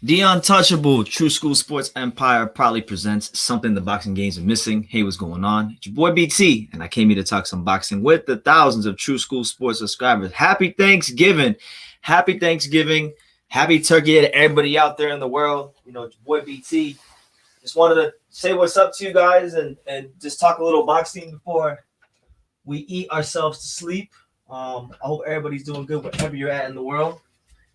The Untouchable True School Sports Empire proudly presents something the boxing games are missing. Hey, what's going on? It's your boy BT, and I came here to talk some boxing with the thousands of True School Sports subscribers. Happy Thanksgiving. Happy Thanksgiving. Happy Turkey Day to everybody out there in the world. You know, it's your boy BT. Just wanted to say what's up to you guys and just talk a little boxing before we eat ourselves to sleep. I hope everybody's doing good wherever you're at in the world.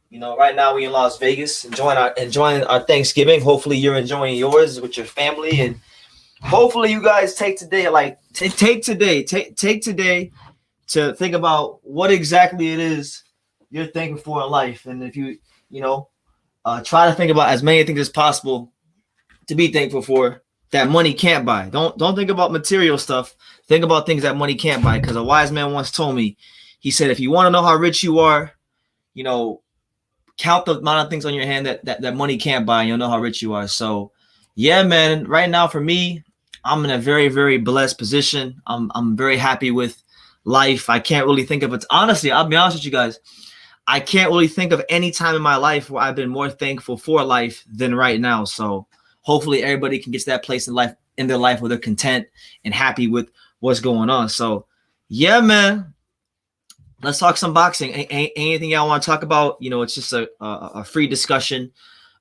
You know, right now we in Las Vegas enjoying our Thanksgiving. Hopefully you're enjoying yours with your family, and hopefully you guys take today to think about what exactly it is you're thankful for in life. And if you try to think about as many things as possible to be thankful for that money can't buy. Don't think about material stuff. Think about things that money can't buy. Because a wise man once told me, he said, if you want to know how rich you are, count the amount of things on your hand that money can't buy, and you'll know how rich you are. So, yeah, man, right now for me, I'm in a very, very blessed position. I'm very happy with life. I can't really think of it. Honestly, I'll be honest with you guys. I can't really think of any time in my life where I've been more thankful for life than right now. So hopefully everybody can get to that place in their life where they're content and happy with what's going on. So, yeah, man. Let's talk some boxing. Anything y'all want to talk about? It's just a free discussion.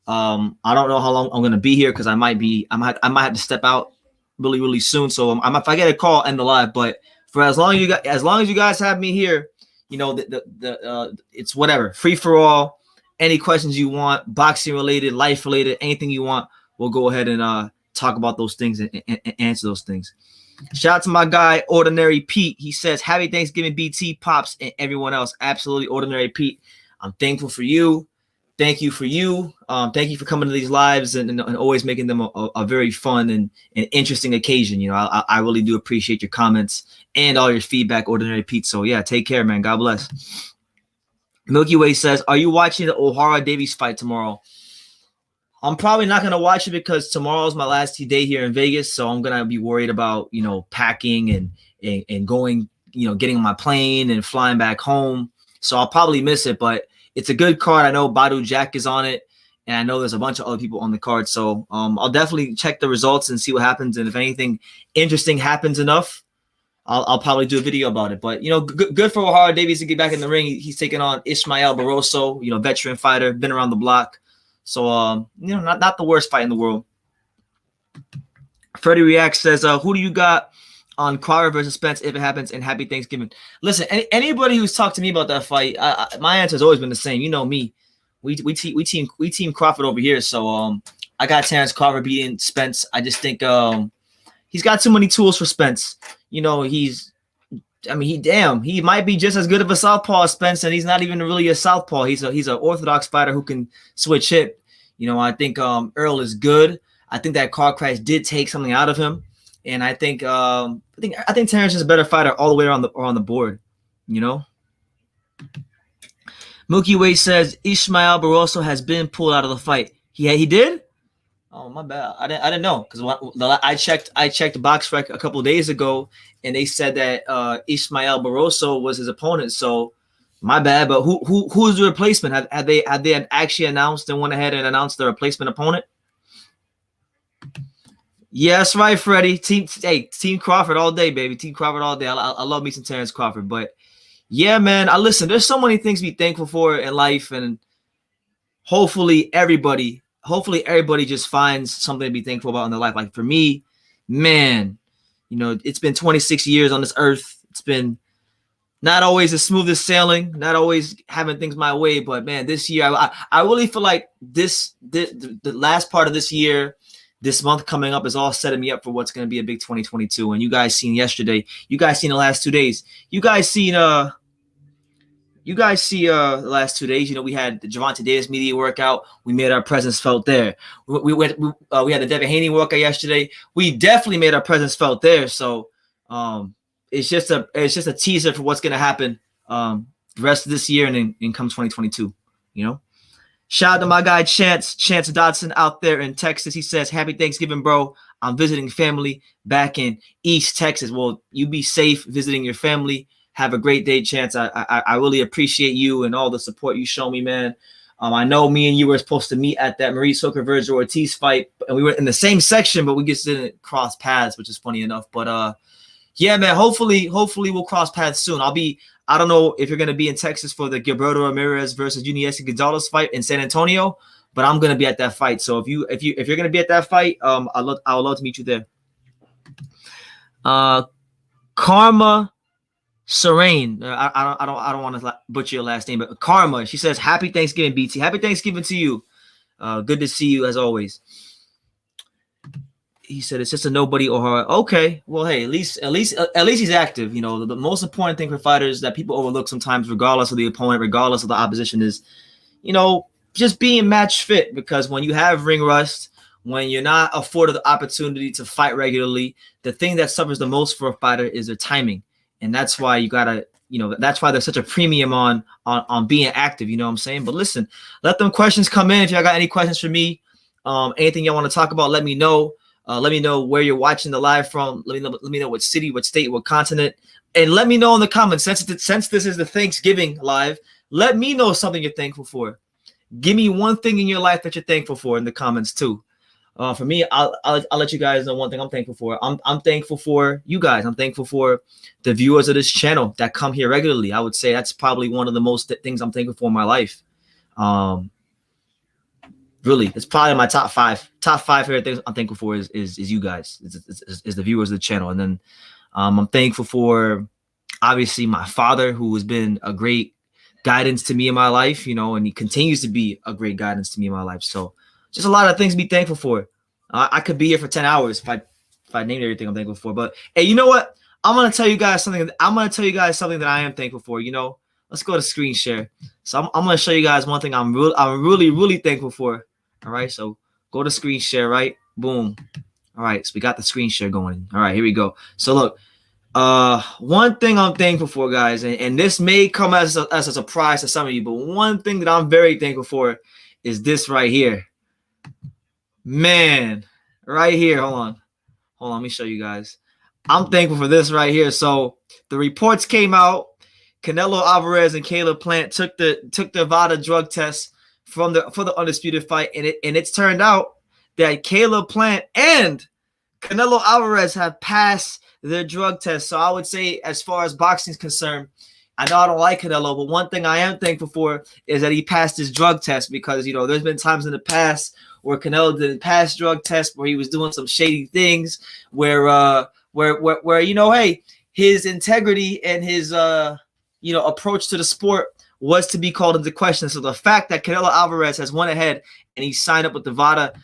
I don't know how long I'm gonna be here because I might have to step out really, really soon. So if I get a call, end the live. But for as long as you guys have me here, it's whatever, free for all. Any questions you want, boxing related, life related, anything you want, we'll go ahead and talk about those things and answer those things. Shout out to my guy, Ordinary Pete. He says, happy Thanksgiving, BT, Pops, and everyone else. Absolutely, Ordinary Pete. I'm thankful for you. Thank you for you. Thank you for coming to these lives and always making them a very fun and interesting occasion. I really do appreciate your comments and all your feedback, Ordinary Pete. So, yeah, take care, man. God bless. Milky Way says, are you watching the O'Hara Davies fight tomorrow? I'm probably not going to watch it because tomorrow's my last day here in Vegas. So I'm going to be worried about, packing and going, getting on my plane and flying back home. So I'll probably miss it, but it's a good card. I know Badu Jack is on it, and I know there's a bunch of other people on the card. So I'll definitely check the results and see what happens. And if anything interesting happens enough, I'll probably do a video about it. But, good for O'Hara Davies to get back in the ring. He's taking on Ismael Barroso, veteran fighter, been around the block. So, not the worst fight in the world. Freddie React says, who do you got on Crowder versus Spence if it happens? And happy Thanksgiving. Listen, anybody who's talked to me about that fight, my answer has always been the same. You know me. We team Crawford over here. So, I got Terrence Crawford beating Spence. I just think he's got too many tools for Spence. He might be just as good of a southpaw as Spence, and he's not even really a southpaw. He's an orthodox fighter who can switch hip. I think Earl is good. I think that car crash did take something out of him, and I think Terrence is a better fighter all the way around the board. Mookie Way says Ismael Barroso has been pulled out of the fight. He did. Oh, my bad. I didn't know because I checked Boxrec a couple of days ago, and they said that Ismael Barroso was his opponent. So, my bad. But who's the replacement? Have they actually announced and went ahead and announced the replacement opponent? Yeah, that's right, Freddie. Team Crawford all day, baby. Team Crawford all day. I love me some Terrence Crawford, but yeah, man. Listen. There's so many things to be thankful for in life, and hopefully everybody just finds something to be thankful about in their life. Like for me, man, it's been 26 years on this earth. It's been not always the smoothest sailing, not always having things my way, but man, this year, I really feel like the last part of this year, this month coming up is all setting me up for what's going to be a big 2022. And you guys seen yesterday, you guys seen the last 2 days, you guys see the last 2 days. We had the Gervonta Davis media workout. We made our presence felt there. We had the Devin Haney workout yesterday. We definitely made our presence felt there. So it's just a teaser for what's gonna happen the rest of this year and then come 2022. Shout out to my guy Chance Dodson out there in Texas. He says, happy Thanksgiving, bro. I'm visiting family back in East Texas. Well, you be safe visiting your family. Have a great day, Chance. I really appreciate you and all the support you show me, man. I know me and you were supposed to meet at that Maurice Hooker Virgil Ortiz fight, and we were in the same section, but we just didn't cross paths, which is funny enough. But yeah, man, hopefully we'll cross paths soon. I don't know if you're gonna be in Texas for the Gilberto Ramirez versus Yuniesi Gonzalez fight in San Antonio, but I'm gonna be at that fight. So if you're gonna be at that fight, I would love to meet you there. Karma Serene. I don't want to butcher your last name, but Karma. She says, "Happy Thanksgiving, BT. Happy Thanksgiving to you. Good to see you as always." He said it's just a nobody or her. Okay, well, hey, at least he's active. You know, the most important thing for fighters that people overlook sometimes, regardless of the opponent, regardless of the opposition, is, you know, just being match fit. Because when you have ring rust, when you're not afforded the opportunity to fight regularly, the thing that suffers the most for a fighter is their timing. And that's why you gotta, you know, that's why there's such a premium on being active. You know what I'm saying? But listen, let them questions come in. If y'all got any questions for me, anything y'all want to talk about, let me know. Let me know where you're watching the live from. Let me know what city, what state, what continent, and let me know in the comments. Since this is the Thanksgiving live, let me know something you're thankful for. Give me one thing in your life that you're thankful for in the comments too. For me, I'll let you guys know one thing I'm thankful for. I'm thankful for you guys. I'm thankful for the viewers of this channel that come here regularly. I would say that's probably one of the most things I'm thankful for in my life. Really, it's probably my top five favorite things I'm thankful for is you guys, is the viewers of the channel. And then I'm thankful for, obviously, my father, who has been a great guidance to me in my life, you know, and he continues to be a great guidance to me in my life. So just a lot of things to be thankful for. I could be here for 10 hours if I named everything I'm thankful for. But hey, you know what? I'm gonna tell you guys something. I'm gonna tell you guys something that I am thankful for. You know, let's go to screen share. So I'm gonna show you guys one thing I'm really thankful for. All right, so go to screen share, right? Boom. All right, so we got the screen share going. All right, here we go. So look, one thing I'm thankful for, guys, and this may come as a surprise to some of you, but one thing that I'm very thankful for is this right here. Man, right here. Hold on, let me show you guys. I'm thankful for this right here. So the reports came out. Canelo Alvarez and Caleb Plant took the VADA drug test for the undisputed fight, and it's turned out that Caleb Plant and Canelo Alvarez have passed their drug test. So I would say, as far as boxing is concerned, I know I don't like Canelo, but one thing I am thankful for is that he passed his drug test, because, you know, there's been times in the past where Canelo didn't pass drug tests, where he was doing some shady things, where you know, hey, his integrity and his you know, approach to the sport was to be called into question. So the fact that Canelo Alvarez has went ahead and he signed up with the VADA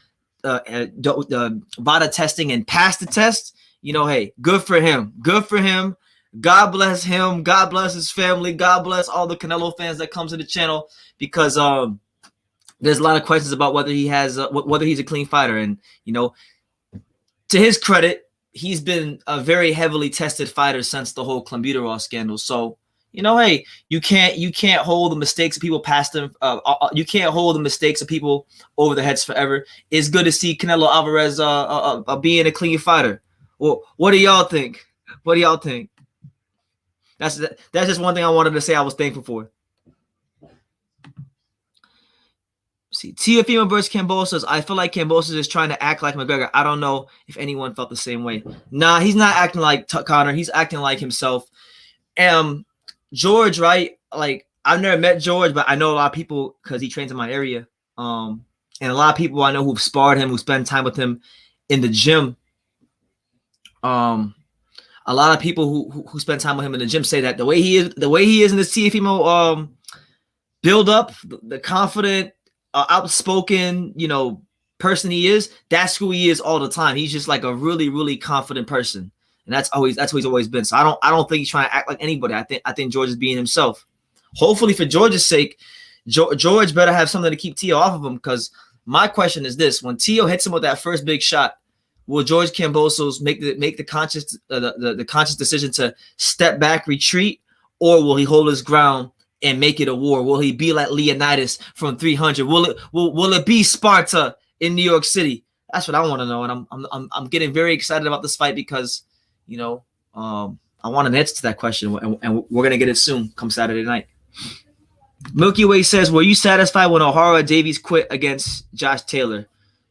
testing and passed the test, you know, hey, good for him. Good for him. God bless him. God bless his family. God bless all the Canelo fans that come to the channel, because there's a lot of questions about whether he has whether he's a clean fighter. And, you know, to his credit, he's been a very heavily tested fighter since the whole clenbuterol scandal. So, you know, hey, you can't hold the mistakes of people past them. You can't hold the mistakes of people over their heads forever. It's good to see Canelo Alvarez being a clean fighter. Well, what do y'all think? What do y'all think? That's just one thing I wanted to say I was thankful for. See, Teofimo versus Kambosos. I feel like Kambosos is trying to act like McGregor. I don't know if anyone felt the same way. Nah, he's not acting like Conor. He's acting like himself. George, right? Like, I've never met George, but I know a lot of people because he trains in my area. And a lot of people I know who've sparred him, who spend time with him in the gym. A lot of people who spend time with him in the gym say that the way he is in this Teofimo build up, the confident, outspoken, you know, person he is, that's who he is all the time. He's just like a really, really confident person. And that's who he's always been. So I don't think he's trying to act like anybody. I think George is being himself. Hopefully, for George's sake, George better have something to keep Teo off of him. Because my question is this: when Teo hits him with that first big shot, will George Kambosos make the conscious decision to step back, retreat, or will he hold his ground and make it a war? Will he be like Leonidas from 300? Will it be Sparta in New York City? That's what I want to know, and I'm getting very excited about this fight because, you know, I want an answer to that question, and we're gonna get it soon, come Saturday night. Milky Way says, were you satisfied when O'Hara Davies quit against Josh Taylor?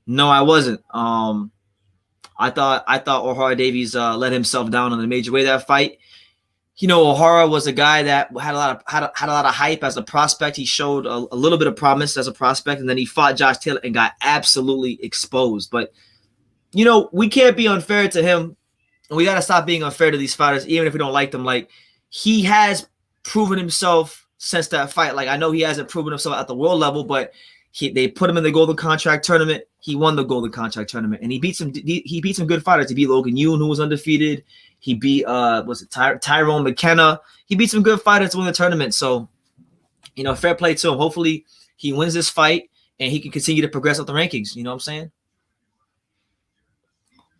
No, I wasn't. I thought O'Hara Davies let himself down in a major way that fight. You know, O'Hara was a guy that had a lot of hype as a prospect. He showed a little bit of promise as a prospect, and then he fought Josh Taylor and got absolutely exposed. But you know, we can't be unfair to him. We got to stop being unfair to these fighters, even if we don't like them. Like, he has proven himself since that fight. Like, I know he hasn't proven himself at the world level, but they put him in the Golden Contract tournament. He won the Golden Contract tournament, and he beat some good fighters. He beat Logan Yoon, who was undefeated. He beat Tyrone McKenna. He beat some good fighters to win the tournament. So, you know, fair play to him. Hopefully, he wins this fight and he can continue to progress up the rankings. You know what I'm saying?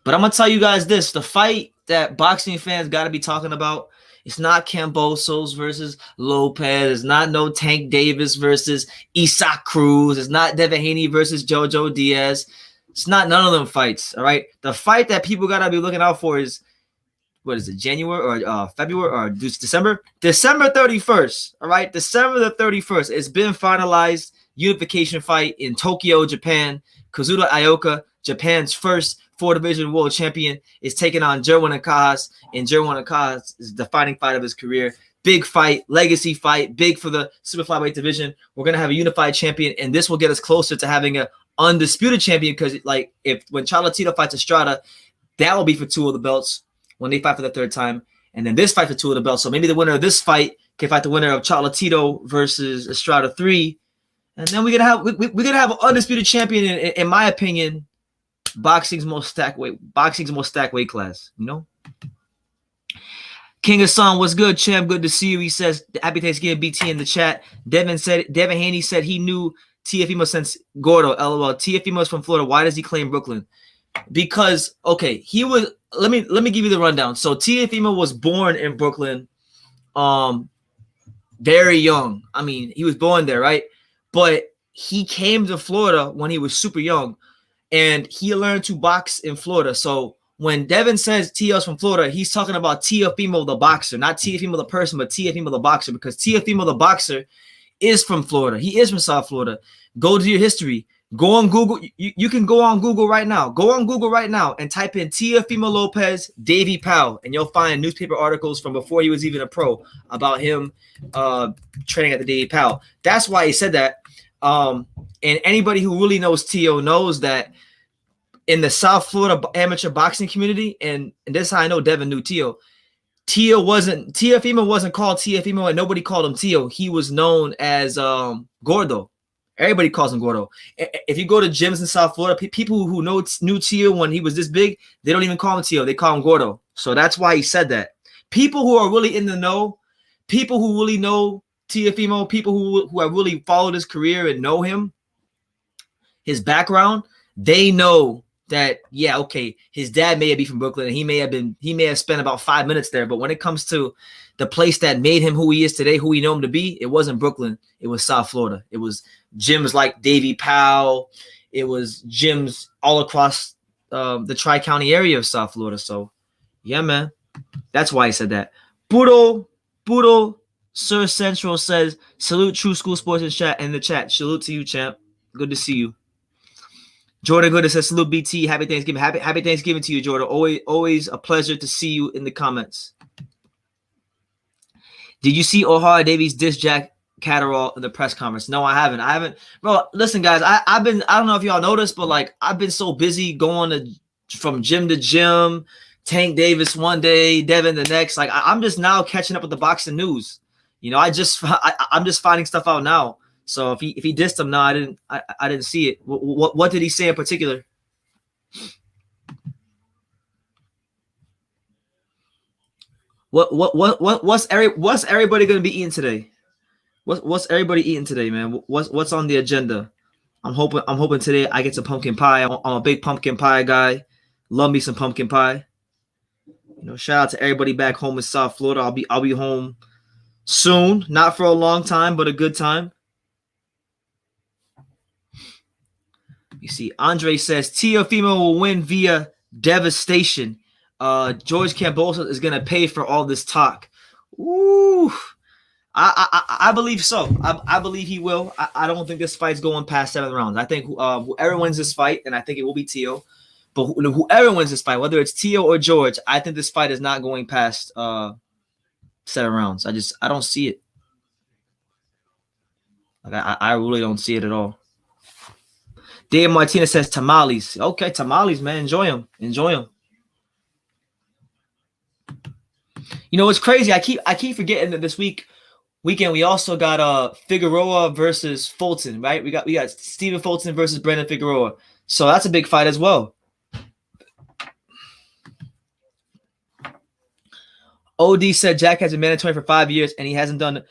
But I'm going to tell you guys this. The fight that boxing fans got to be talking about, it's not Kambosos versus Lopez. It's not no Tank Davis versus Isaac Cruz. It's not Devin Haney versus Jojo Diaz. It's not none of them fights, all right? The fight that people got to be looking out for is, what is it, January or February or December? December 31st, all right? December the 31st. It's been finalized. Unification fight in Tokyo, Japan. Kazuda Ioka, Japan's first 4-division world champion, is taking on Jerwin Akaas, and Jerwin Akaas is the defining fight of his career. Big fight, legacy fight, big for the super flyweight division. We're going to have a unified champion, and this will get us closer to having an undisputed champion, because like when Cholatito fights Estrada, that will be for 2 of the belts when they fight for the 3rd time, and then this fight for 2 of the belts. So maybe the winner of this fight can fight the winner of Cholatito versus Estrada 3, and then we're gonna have an undisputed champion in my opinion. Boxing's most stacked weight class, you know. King Hassan, what's good, champ? Good to see you. He says, happy Thanksgiving, BT in the chat. Devin Haney said he knew Teofimo since Gordo. LOL. Teofimo's from Florida. Why does he claim Brooklyn? Because, okay, he was, let me give you the rundown. So Teofimo was born in Brooklyn, very young. I mean, he was born there, right? But he came to Florida when he was super young, and he learned to box in Florida. So when Devin says Teo's from Florida, he's talking about Teofimo the boxer, not Teofimo the person, but Teofimo the boxer, because Teofimo the boxer is from Florida. He is from South Florida. Go to your history. Go on Google. You can go on Google right now. Go on Google right now and type in Teofimo Lopez, Davey Powell, and you'll find newspaper articles from before he was even a pro about him training at the Davey Powell. That's why he said that. And anybody who really knows Teo knows that in the South Florida amateur boxing community, and this is how I know Devin knew Teo. Teofimo wasn't called Teofimo, and nobody called him Teo. He was known as Gordo. Everybody calls him Gordo. If you go to gyms in South Florida, people who knew Teo when he was this big, they don't even call him Teo. They call him Gordo. So that's why he said that. People who are really in the know, people who really know Teofimo, people who have really followed his career and know him, his background, they know that, yeah, okay, his dad may be from Brooklyn and he may have spent about 5 minutes there, but when it comes to the place that made him who he is today, who we know him to be, it wasn't Brooklyn, it was South Florida. It was gyms like Davey Powell, it was gyms all across the Tri-County area of South Florida. So yeah, man, that's why he said that. Puro Sir Central says, salute True School Sports in the chat. Salute to you, champ. Good to see you. Jordan Gooder says, salute BT. Happy Thanksgiving. Happy Thanksgiving to you, Jordan. Always a pleasure to see you in the comments. Did you see O'Hara Davies diss Jack Catterall in the press conference? No, I haven't. Bro, listen, guys, I don't know if y'all noticed, but like I've been so busy going from gym to gym. Tank Davis one day, Devin the next. Like I'm just now catching up with the boxing news. You know, I'm just finding stuff out now. So if he dissed him, no, I didn't see it. What did he say in particular? What's everybody gonna be eating today? What's everybody eating today, man? What's on the agenda? I'm hoping today I get some pumpkin pie. I'm a big pumpkin pie guy. Love me some pumpkin pie. You know, shout out to everybody back home in South Florida. I'll be home soon, not for a long time, but a good time. You see, Andre says Teofimo will win via devastation. George Kambosos is gonna pay for all this talk. Ooh, I believe so. I believe he will. I don't think this fight's going past 7 rounds. I think whoever wins this fight, and I think it will be Teo, but whoever wins this fight, whether it's Teo or George, I think this fight is not going past 7 rounds. I don't see it. Like I really don't see it at all. Dave Martinez says tamales. Okay, tamales, man. Enjoy them. Enjoy them. You know, it's crazy. I keep forgetting that this weekend we also got Figueroa versus Fulton, right? We got Stephen Fulton versus Brandon Figueroa. So that's a big fight as well. OD said Jack has been mandatory for 5 years and he hasn't done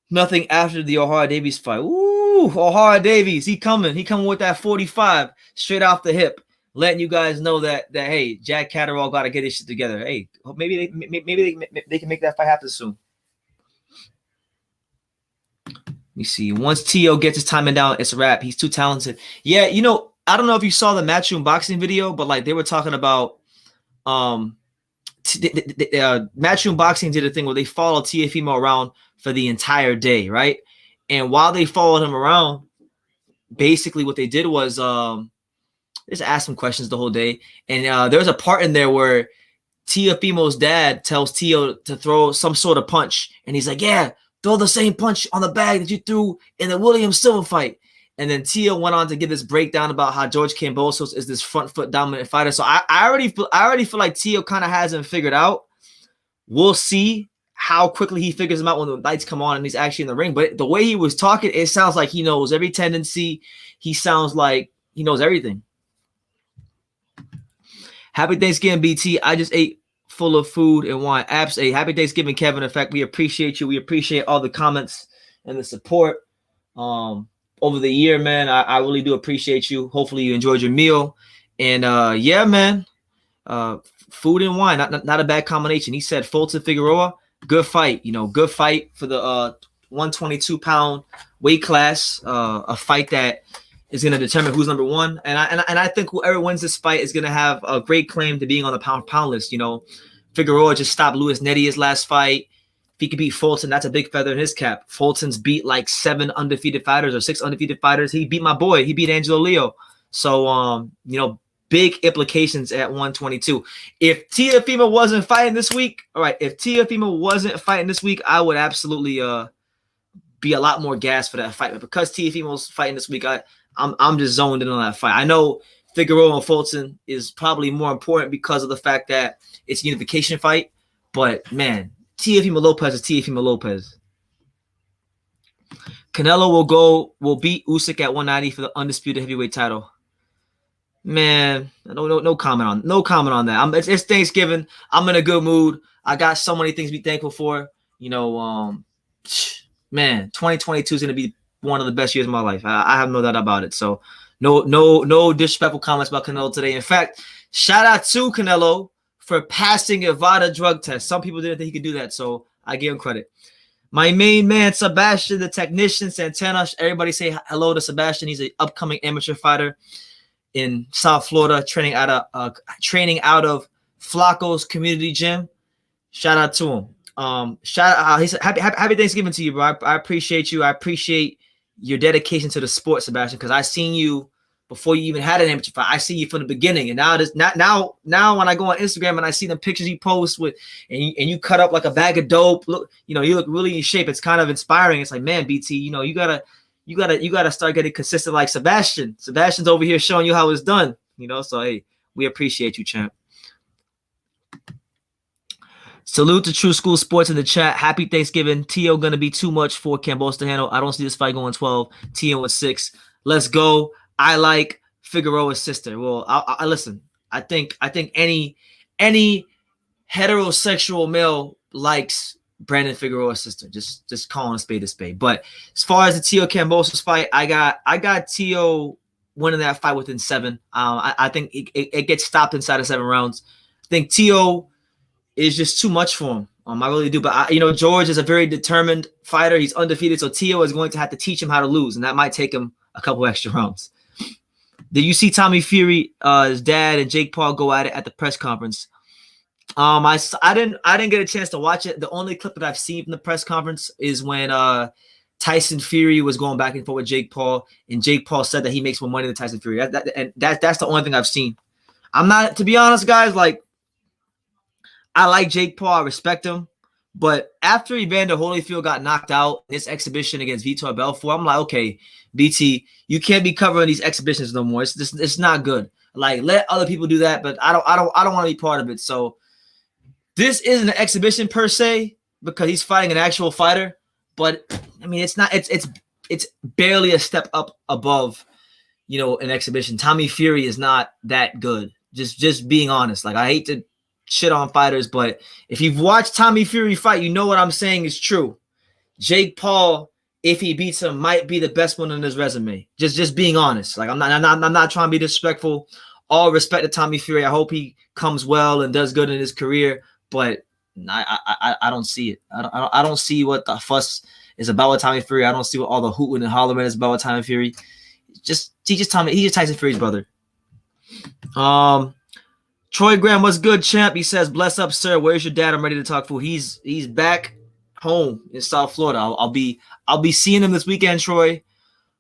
nothing after the O'Hara Davies fight. Ooh, O'Hara Davies, he coming with that 45 straight off the hip, letting you guys know that hey, Jack Catterall got to get his shit together. Hey, maybe they can make that fight happen soon. Let me see. Once Teo gets his timing down, it's a wrap. He's too talented. Yeah, you know, I don't know if you saw the Matchroom Boxing video, but like they were talking about Matchroom Boxing did a thing where they followed Teofimo around for the entire day, right? And while they followed him around, basically what they did was just ask him questions the whole day. And there's a part in there where Teofimo's dad tells Teo to throw some sort of punch, and he's like, "Yeah, throw the same punch on the bag that you threw in the William Silva fight." And then Teo went on to give this breakdown about how George Kambosos is this front foot dominant fighter. So I already feel like Teo kind of has him figured out. We'll see how quickly he figures him out when the lights come on and he's actually in the ring. But the way he was talking, it sounds like he knows every tendency. He sounds like he knows everything. Happy Thanksgiving, BT. I just ate full of food and wine. Absolutely. Happy Thanksgiving, Kevin. In fact, we appreciate you. We appreciate all the comments and the support over the year, man. I really do appreciate you. Hopefully you enjoyed your meal. And yeah, man, food and wine, not a bad combination. He said Fulton Figueroa, good fight. You know, good fight for the 122-pound weight class. A fight that is going to determine who's number one. And I think whoever wins this fight is going to have a great claim to being on the pound list. You know, Figueroa just stopped Luis Neti his last fight. If he could beat Fulton, that's a big feather in his cap. Fulton's beat like 7 undefeated fighters or 6 undefeated fighters. He beat my boy. He beat Angelo Leo. So, you know, big implications at 122. If Teofimo wasn't fighting this week, all right, if Teofimo wasn't fighting this week, I would absolutely be a lot more gassed for that fight. But because Teofimo's fighting this week, I'm just zoned in on that fight. I know Figueroa and Fulton is probably more important because of the fact that it's a unification fight. But, man, Teofimo Lopez is Teofimo Lopez. Canelo will beat Usyk at 190 for the undisputed heavyweight title. Man, no comment on that. It's Thanksgiving. I'm in a good mood. I got so many things to be thankful for. You know, man, 2022 is gonna be one of the best years of my life. I have no doubt about it. So no disrespectful comments about Canelo today. In fact, shout out to Canelo for passing a VADA drug test. Some people didn't think he could do that, so I give him credit. My main man, Sebastian, the technician, Santana. Everybody say hello to Sebastian. He's an upcoming amateur fighter in South Florida, training out of Flacco's community gym. Shout out to him. Shout out. He said, happy Thanksgiving to you, bro. I appreciate you. I appreciate your dedication to the sport, Sebastian, because I seen you before you even had an amateur fight. I see you from the beginning, and now when I go on Instagram and I see the pictures you post with, and you cut up like a bag of dope. Look, you know, you look really in shape. It's kind of inspiring. It's like, man, BT, you know, you gotta start getting consistent like Sebastian. Sebastian's over here showing you how it's done. You know, so hey, we appreciate you, champ. Salute to True School Sports in the chat. Happy Thanksgiving. Teo gonna be too much for Kambosos to handle. I don't see this fight going 12. Teo with 6. Let's go. I like Figueroa's sister. Well, I listen. I think any heterosexual male likes Brandon Figueroa's sister. Just calling a spade. But as far as the Teo Kambosos fight, I got Teo winning that fight within 7. I think it gets stopped inside of 7 rounds. I think Teo is just too much for him. I really do. But George is a very determined fighter. He's undefeated, so Teo is going to have to teach him how to lose, and that might take him a couple extra rounds. Did you see Tommy Fury, his dad, and Jake Paul go at it at the press conference? I didn't get a chance to watch it. The only clip that I've seen from the press conference is when Tyson Fury was going back and forth with Jake Paul, and Jake Paul said that he makes more money than Tyson Fury. That's the only thing I've seen. I'm not, to be honest, guys. Like, I like Jake Paul, I respect him, but after Evander Holyfield got knocked out in this exhibition against Vitor Belfort, I'm like, okay, BT, you can't be covering these exhibitions no more. It's not good. Like, let other people do that, but I don't want to be part of it. So this isn't an exhibition per se because he's fighting an actual fighter, but I mean, it's not. It's barely a step up above, an exhibition. Tommy Fury is not that good. Just being honest. Like, I hate to shit on fighters, but if you've watched Tommy Fury fight, you know what I'm saying is true. Jake Paul, if he beats him, might be the best one on his resume. Just being honest. Like, I'm not trying to be disrespectful. All respect to Tommy Fury. I hope he comes well and does good in his career, but I don't see it. I don't see what the fuss is about with Tommy Fury. I don't see what all the hooting and hollering is about with Tommy Fury. He's just Tyson Fury's brother. Troy Graham, what's good, champ? He says, "Bless up, sir. Where's your dad? I'm ready to talk food." He's back home in South Florida. I'll be seeing him this weekend, Troy.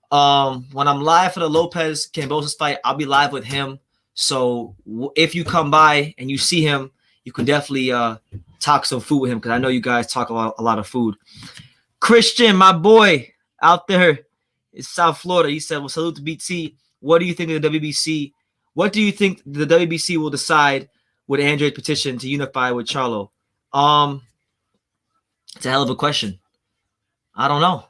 When I'm live for the Lopez Kambosos fight, I'll be live with him. So if you come by and you see him, you can definitely talk some food with him because I know you guys talk a lot of food. Christian, my boy out there in South Florida, he said, "Well, salute to BT. What do you think of the WBC? What do you think the WBC will decide with Andrade's petition to unify with Charlo?" It's a hell of a question. I don't know.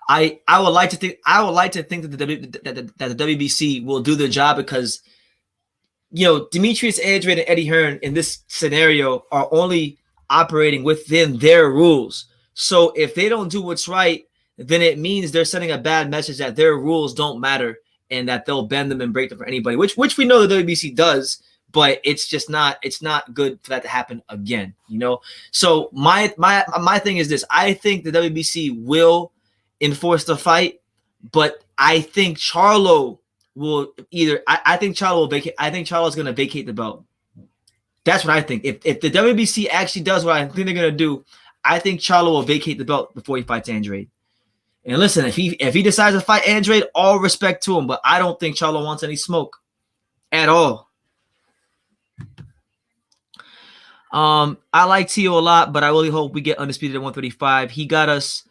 I would like to think that the WBC will do their job because Demetrius Andrade and Eddie Hearn in this scenario are only operating within their rules. So if they don't do what's right, then it means they're sending a bad message that their rules don't matter and that they'll bend them and break them for anybody, which we know the WBC does, but it's not good for that to happen again, So my thing is this: I think the WBC will enforce the fight, but I think Charlo will I think Charlo will vacate. I think Charlo's going to vacate the belt. That's what I think. If the WBC actually does what I think they're going to do, I think Charlo will vacate the belt before he fights Andrade. And listen, if he decides to fight Andrade, all respect to him, but I don't think Charlo wants any smoke at all. I like Tio a lot, but I really hope we get undisputed at 135. He got us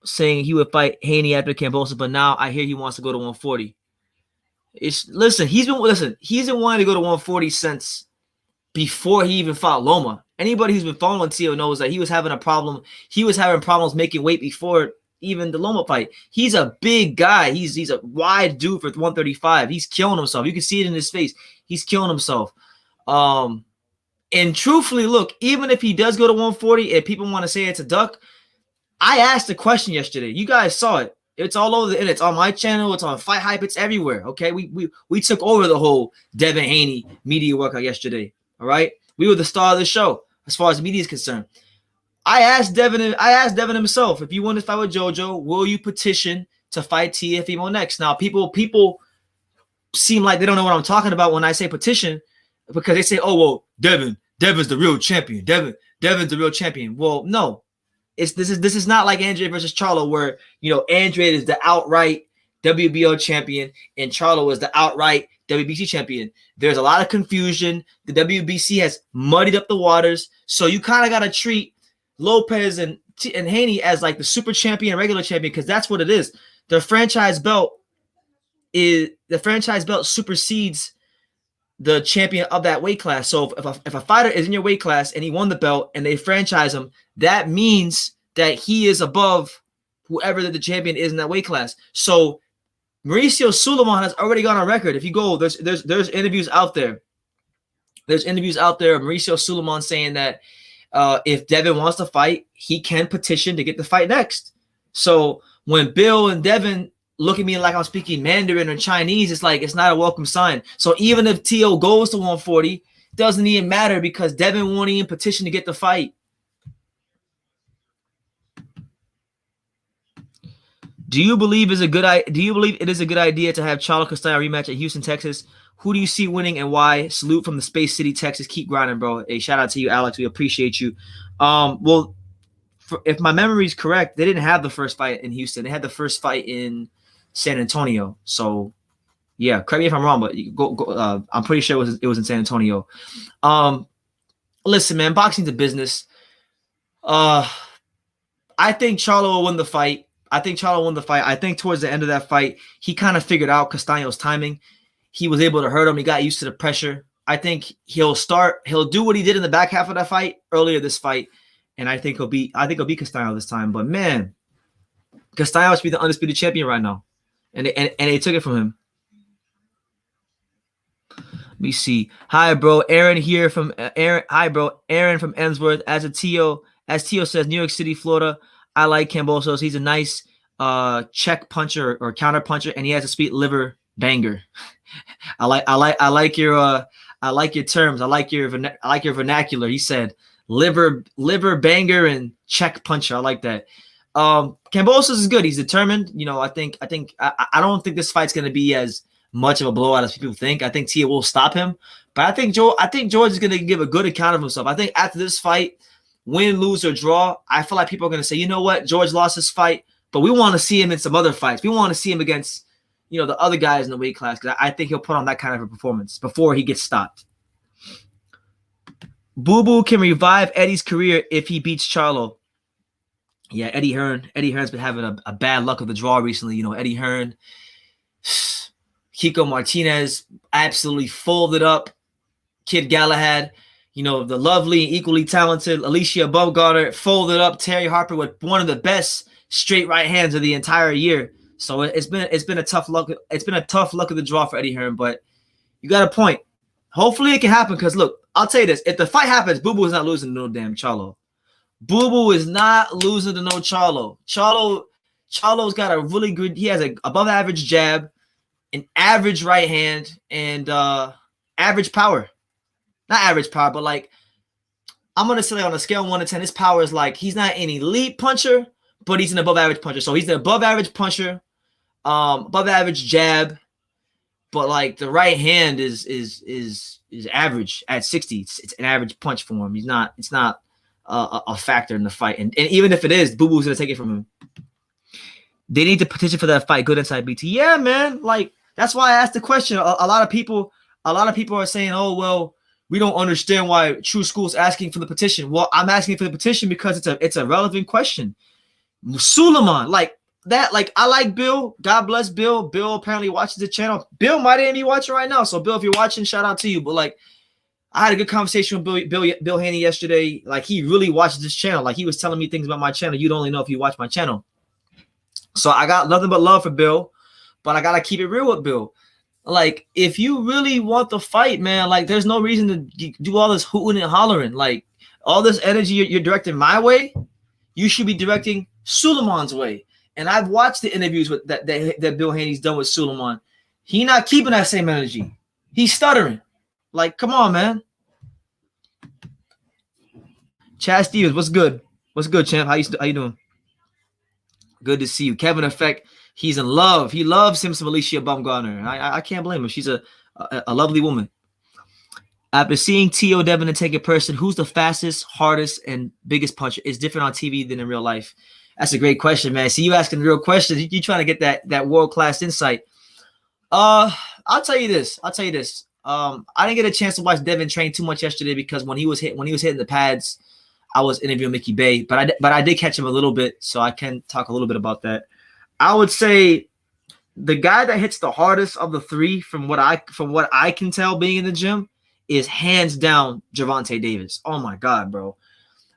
saying he would fight Haney after Kambosos, but now I hear he wants to go to 140. He's been wanting to go to 140 since before he even fought Loma. Anybody who's been following Tio knows that he was having a problem. He was having problems making weight before even the Loma fight. He's a big guy. He's a wide dude for 135. He's killing himself. You can see it in his face. He's killing himself. And truthfully, look, even if he does go to 140, if people want to say it's a duck, I asked a question yesterday. You guys saw it. It's all over the internet. It's on my channel. It's on Fight Hype. It's everywhere. Okay, we took over the whole Devin Haney media workout yesterday. All right, we were the star of the show as far as media is concerned. I asked Devin himself, if you want to fight with JoJo, will you petition to fight Teofimo next? Now, people seem like they don't know what I'm talking about when I say petition because they say, "Oh, well, Devin's the real champion. Devin's the real champion." Well, no. This is not like Andrade versus Charlo where, Andrade is the outright WBO champion and Charlo is the outright WBC champion. There's a lot of confusion. The WBC has muddied up the waters. So you kind of got to treat Lopez and Haney as like the super champion and regular champion because that's what it is. The franchise belt supersedes the champion of that weight class. So if a fighter is in your weight class and he won the belt and they franchise him, that means that he is above whoever the champion is in that weight class. So Mauricio Sulaiman has already gone on record. If you go, there's interviews out there. There's interviews out there of Mauricio Sulaiman saying that if Devin wants to fight, he can petition to get the fight next. So when Bill and Devin look at me like I'm speaking Mandarin or Chinese, it's like it's not a welcome sign. So even if Tio goes to 140, it doesn't even matter because Devin won't even petition to get the fight. Do you believe it is a good idea to have Charlo Castaño rematch at Houston, Texas Who do you see winning and why? Salute from the Space City, Texas. Keep grinding, bro. Hey, shout out to you, Alex. We appreciate you. Well, if my memory is correct, they didn't have the first fight in Houston. They had the first fight in San Antonio. So, yeah, correct me if I'm wrong, but go. I'm pretty sure it was in San Antonio. Listen, man, boxing's a business. I think Charlo will win the fight. I think towards the end of that fight, he kind of figured out Castaño's timing. He was able to hurt him. He got used to the pressure. I think he'll do what he did in the back half of that fight earlier this fight, and I think he'll beat Castaño this time. But man, Castaño should be the undisputed champion right now, and they took it from him. Let me see. Hi, bro. Aaron here from Aaron. Hi, bro. Aaron from Emsworth. As Tio says, New York City, Florida. I like Kambosos. He's a nice check puncher or counter puncher, and he has a sweet liver banger. I like your terms. I like your vernacular. He said liver banger and check puncher. I like that. Kambosos is good. He's determined. You know, I don't think this fight's gonna be as much of a blowout as people think. I think Tia will stop him, but I think George is gonna give a good account of himself. I think after this fight, win, lose, or draw, I feel like people are gonna say, you know what, George lost his fight, but we want to see him in some other fights. We want to see him against, you know, the other guys in the weight class, because I think he'll put on that kind of a performance before he gets stopped. Boo Boo can revive Eddie's career if he beats Charlo. Yeah, Eddie Hearn's been having a bad luck of the draw recently. You know, Eddie Hearn, Kiko Martinez absolutely folded up Kid Galahad. You know, the lovely, equally talented Alicia Bumgarner folded up Terry Harper with one of the best straight right hands of the entire year. So it's been a tough luck. It's been a tough luck of the draw for Eddie Hearn, but you got a point. Hopefully it can happen, because look, I'll tell you this: if the fight happens, Boo Boo is not losing to no damn Charlo. Boo Boo is not losing to no Charlo. Charlo's got a really good. He has an above average jab, an average right hand, and average power. Not average power, but like, I'm gonna say on a scale of 1 to 10, his power is like, he's not an elite puncher, but he's an above average puncher. So he's an above average puncher, above average jab, but like the right hand is average at 60. It's an average punch for him. It's not a factor in the fight. And even if it is, Boo Boo's gonna take it from him. They need to petition for that fight. Good inside BT. Yeah, man. Like, that's why I asked the question. A lot of people are saying, oh, well, we don't understand why True School's asking for the petition. Well, I'm asking for the petition because it's a relevant question. Suleiman, like that, like, I like Bill. God bless Bill. Bill apparently watches the channel. Bill might even be watching right now. So Bill, if you're watching, shout out to you. But like, I had a good conversation with Bill Haney yesterday. Like, he really watches this channel. Like, he was telling me things about my channel you'd only know if you watch my channel. So I got nothing but love for Bill, but I gotta keep it real with Bill. Like, if you really want the fight, man, like, there's no reason to do all this hooting and hollering. Like, all this energy you're directing my way, you should be directing Suleiman's way. And I've watched the interviews with that Bill Haney's done with Suleiman. He not keeping that same energy. He's stuttering. Like, come on, man. Chad Stevens, what's good? What's good, champ? How you doing? Good to see you. Kevin Effect, he's in love. He loves him some Alicia Bumgarner. I can't blame him. She's a lovely woman. After seeing T.O. Devin and take it person, who's the fastest, hardest, and biggest puncher? Is different on TV than in real life? That's a great question, man. See, you asking real questions. You trying to get that world-class insight. I'll tell you this. I didn't get a chance to watch Devin train too much yesterday because when he was hitting the pads, I was interviewing Mickey Bay, but I did catch him a little bit, so I can talk a little bit about that. I would say the guy that hits the hardest of the three, from what I can tell being in the gym, is hands down Gervonta Davis. Oh my God, bro!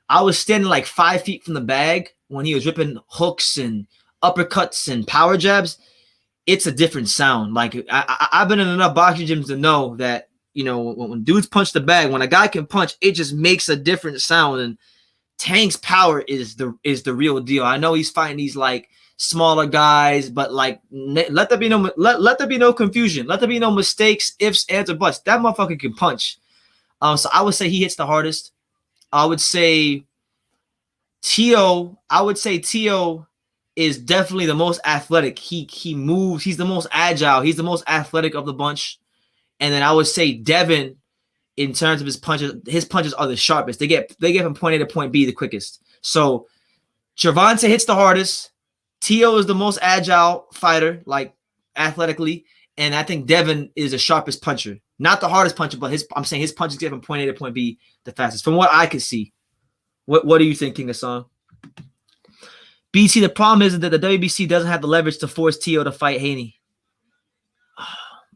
I was standing like 5 feet from the bag when he was ripping hooks and uppercuts and power jabs. It's a different sound. Like, I've been in enough boxing gyms to know that, you know, when dudes punch the bag, when a guy can punch, it just makes a different sound. And Tank's power is the real deal. I know he's fighting these like smaller guys, but like, let there be no confusion. Let there be no mistakes, ifs, ands, or buts. That motherfucker can punch. So I would say he hits the hardest. I would say T.O. is definitely the most athletic. He moves. He's the most agile. He's the most athletic of the bunch. And then I would say Devin, in terms of his punches are the sharpest. They get from point A to point B the quickest. So Gervonta hits the hardest. Teo is the most agile fighter, like athletically, and I think Devin is the sharpest puncher. Not the hardest puncher, but I'm saying his punches get from point A to point B the fastest, from what I could see. What do you think, King Hassan? BT, the problem is that the WBC doesn't have the leverage to force Teo to fight Haney.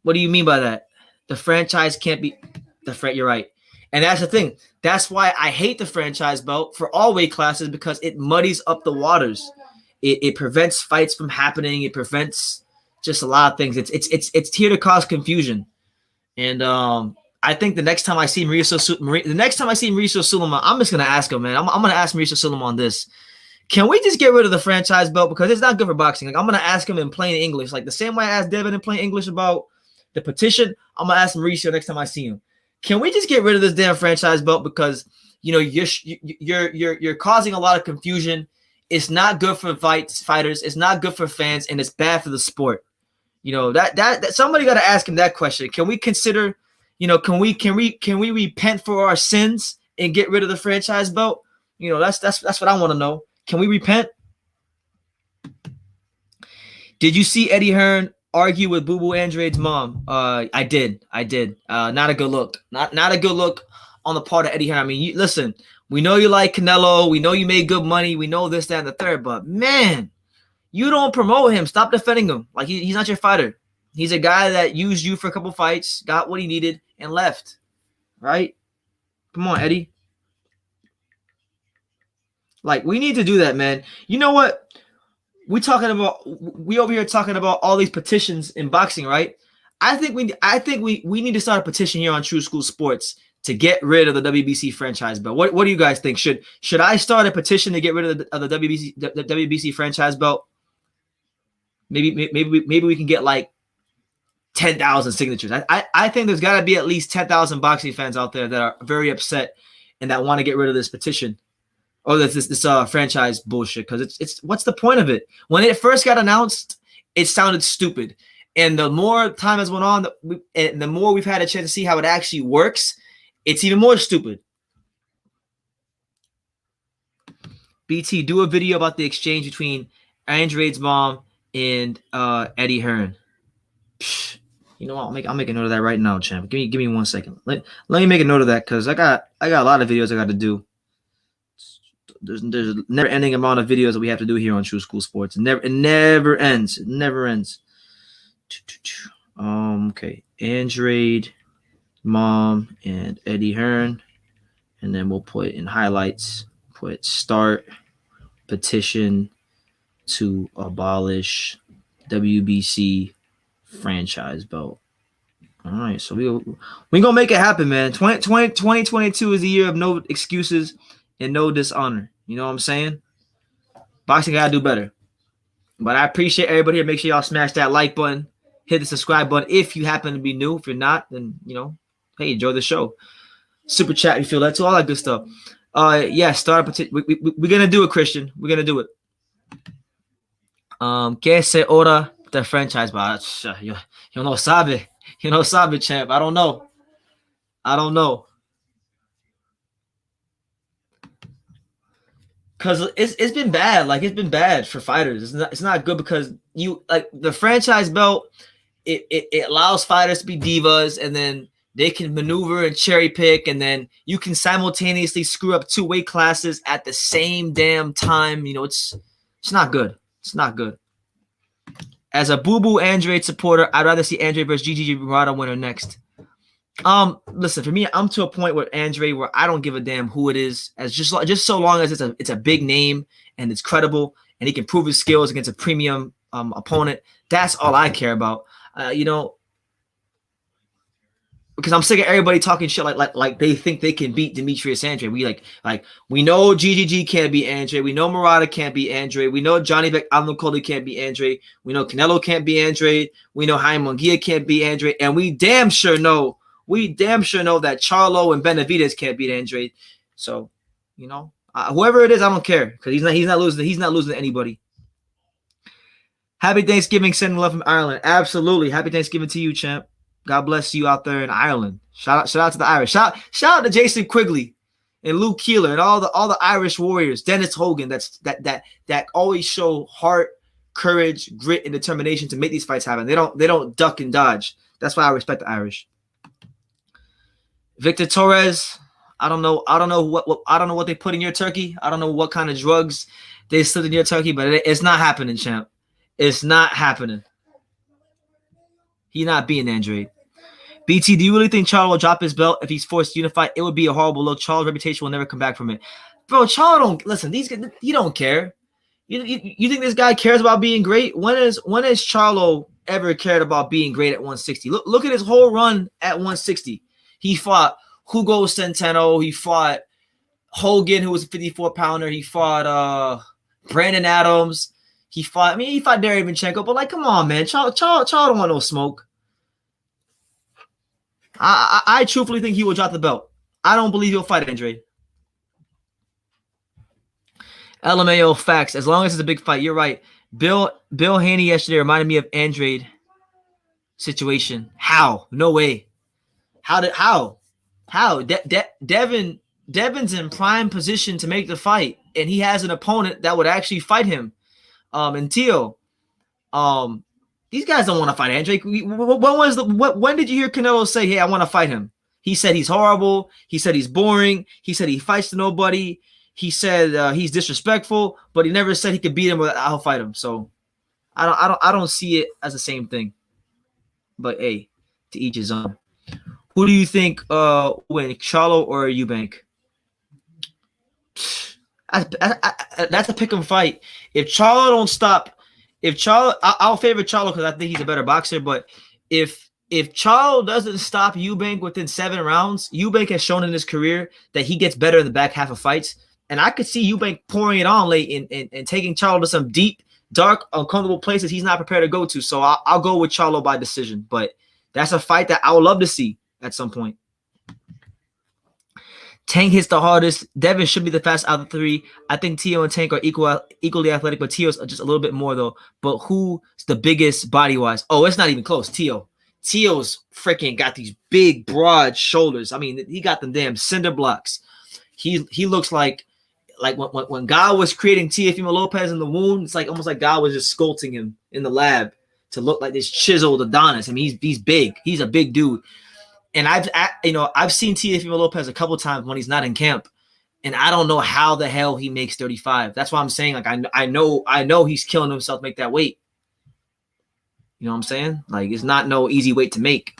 What do you mean by that? The franchise can't be you're right. And that's the thing. That's why I hate the franchise belt for all weight classes, because it muddies up the waters. It prevents fights from happening. It prevents just a lot of things. It's here to cause confusion. And I think the next time I see Mauricio Sulaiman, I'm just gonna ask him, man. I'm gonna ask Mauricio Sulaiman on this. Can we just get rid of the franchise belt, because it's not good for boxing? Like, I'm gonna ask him in plain English, like the same way I asked Devin in plain English about the petition. I'm gonna ask Mauricio next time I see him. Can we just get rid of this damn franchise belt, because you're causing a lot of confusion. It's not good for fighters. It's not good for fans, and it's bad for the sport. That somebody got to ask him that question. Can we consider, can we repent for our sins and get rid of the franchise belt? That's what I want to know. Can we repent? Did you see Eddie Hearn argue with Boo Boo Andrade's mom? I did. Not a good look. Not a good look on the part of Eddie Hearn. I mean, listen, we know you like Canelo. We know you made good money. We know this, that, and the third. But, man, you don't promote him. Stop defending him. Like, he's not your fighter. He's a guy that used you for a couple fights, got what he needed, and left. Right? Come on, Eddie. Like, we need to do that, man. You know what? We over here talking about all these petitions in boxing, right? I think we need to start a petition here on True School Sports to get rid of the WBC franchise belt. What do you guys think? Should I start a petition to get rid of the WBC franchise belt? Maybe we can get like 10,000 signatures. I think there's got to be at least 10,000 boxing fans out there that are very upset and that want to get rid of this petition. Oh, this franchise bullshit, because it's what's the point of it? When it first got announced, it sounded stupid, and the more time has went on, and the more we've had a chance to see how it actually works, it's even more stupid. BT, do a video about the exchange between Andrade's mom and Eddie Hearn. Psh, you know what? I'll make a note of that right now, champ. Give me 1 second. Let me make a note of that, because I got a lot of videos I got to do. There's a never-ending amount of videos that we have to do here on True School Sports. It never ends. It never ends. Okay. Andrade, mom, and Eddie Hearn. And then we'll put in highlights, put start petition to abolish WBC franchise belt. All right, so we gonna make it happen, man. 2022 is the year of no excuses and no dishonor. You know what I'm saying? Boxing gotta do better. But I appreciate everybody here. Make sure y'all smash that like button, hit the subscribe button if you happen to be new. If you're not, then hey, enjoy the show. Super chat, you feel that too, all that good stuff. Yeah, start a petition. We're gonna do it, Christian. We're gonna do it. Que se ora the franchise, but you no sabe. You no sabe, champ. I don't know. Because it's been bad. Like, it's been bad for fighters. It's not good, because the franchise belt, it allows fighters to be divas, and then they can maneuver and cherry pick, and then you can simultaneously screw up two weight classes at the same damn time. It's not good. It's not good. As a Boo Boo Andrade supporter, I'd rather see Andrade versus GGG Murata winner next. Listen, for me, I'm to a point with Andrade where I don't give a damn who it is, as just so long as it's a big name and it's credible and he can prove his skills against a premium opponent. That's all I care about. Because I'm sick of everybody talking shit like they think they can beat Demetrius Andrade. We know GGG can't beat Andrade. We know Murata can't beat Andrade. We know Johnny Alnukoli can't beat Andrade. We know Canelo can't beat Andrade. We know Jaime Munguia can't beat Andrade. And we damn sure know that Charlo and Benavidez can't beat Andrade. So, whoever it is, I don't care, because he's not losing. He's not losing to anybody. Happy Thanksgiving, sending love from Ireland. Absolutely. Happy Thanksgiving to you, champ. God bless you out there in Ireland. Shout out to the Irish. Shout out to Jason Quigley and Luke Keeler and all the Irish warriors. Dennis Hogan. That always show heart, courage, grit, and determination to make these fights happen. They don't duck and dodge. That's why I respect the Irish. Victor Torres. I don't know what they put in your turkey. I don't know what kind of drugs they slid in your turkey, but it's not happening, champ. It's not happening. He not beating Andrade. BT, do you really think Charlo will drop his belt if he's forced to unify? It would be a horrible look. Charlo's reputation will never come back from it. Bro, Charlo don't listen. These guys, you don't care. You think this guy cares about being great? When has Charlo ever cared about being great at 160? Look at his whole run at 160. He fought Hugo Centeno. He fought Hogan, who was a 54-pounder. He fought Brandon Adams. He fought Derevyanchenko. But, like, come on, man. Charlo don't want no smoke. I truthfully think he will drop the belt. I don't believe he'll fight Andrade. LMAO facts. As long as it's a big fight, you're right. Bill Haney yesterday reminded me of Andrade situation. How? No way. How? Devin's in prime position to make the fight, and he has an opponent that would actually fight him. And Teo, these guys don't want to fight Andrade. When did you hear Canelo say, "Hey, I want to fight him"? He said he's horrible. He said he's boring. He said he fights to nobody. He said he's disrespectful, but he never said he could beat him or I'll fight him. So I don't see it as the same thing. But hey, to each his own. Who do you think win, Charlo or Eubank? That's a pick 'em fight. If Charlo don't stop, I'll favor Charlo because I think he's a better boxer. But if Charlo doesn't stop Eubank within 7 rounds, Eubank has shown in his career that he gets better in the back half of fights. And I could see Eubank pouring it on late and taking Charlo to some deep, dark, uncomfortable places he's not prepared to go to. So I'll go with Charlo by decision. But that's a fight that I would love to see at some point. Tank hits the hardest. Devin should be the fastest out of the 3. I think Teo and Tank are equally athletic, but Teo's just a little bit more, though. But who's the biggest body-wise? Oh, it's not even close. Teo's freaking got these big, broad shoulders. I mean, he got them damn cinder blocks. He looks like when God was creating Teofimo Lopez in the womb, it's like almost like God was just sculpting him in the lab to look like this chiseled Adonis. I mean, he's big. He's a big dude. And I've seen Teofimo Lopez a couple times when he's not in camp, and I don't know how the hell he makes 35. That's why I'm saying, like, I know he's killing himself to make that weight. You know what I'm saying? Like, it's not no easy weight to make.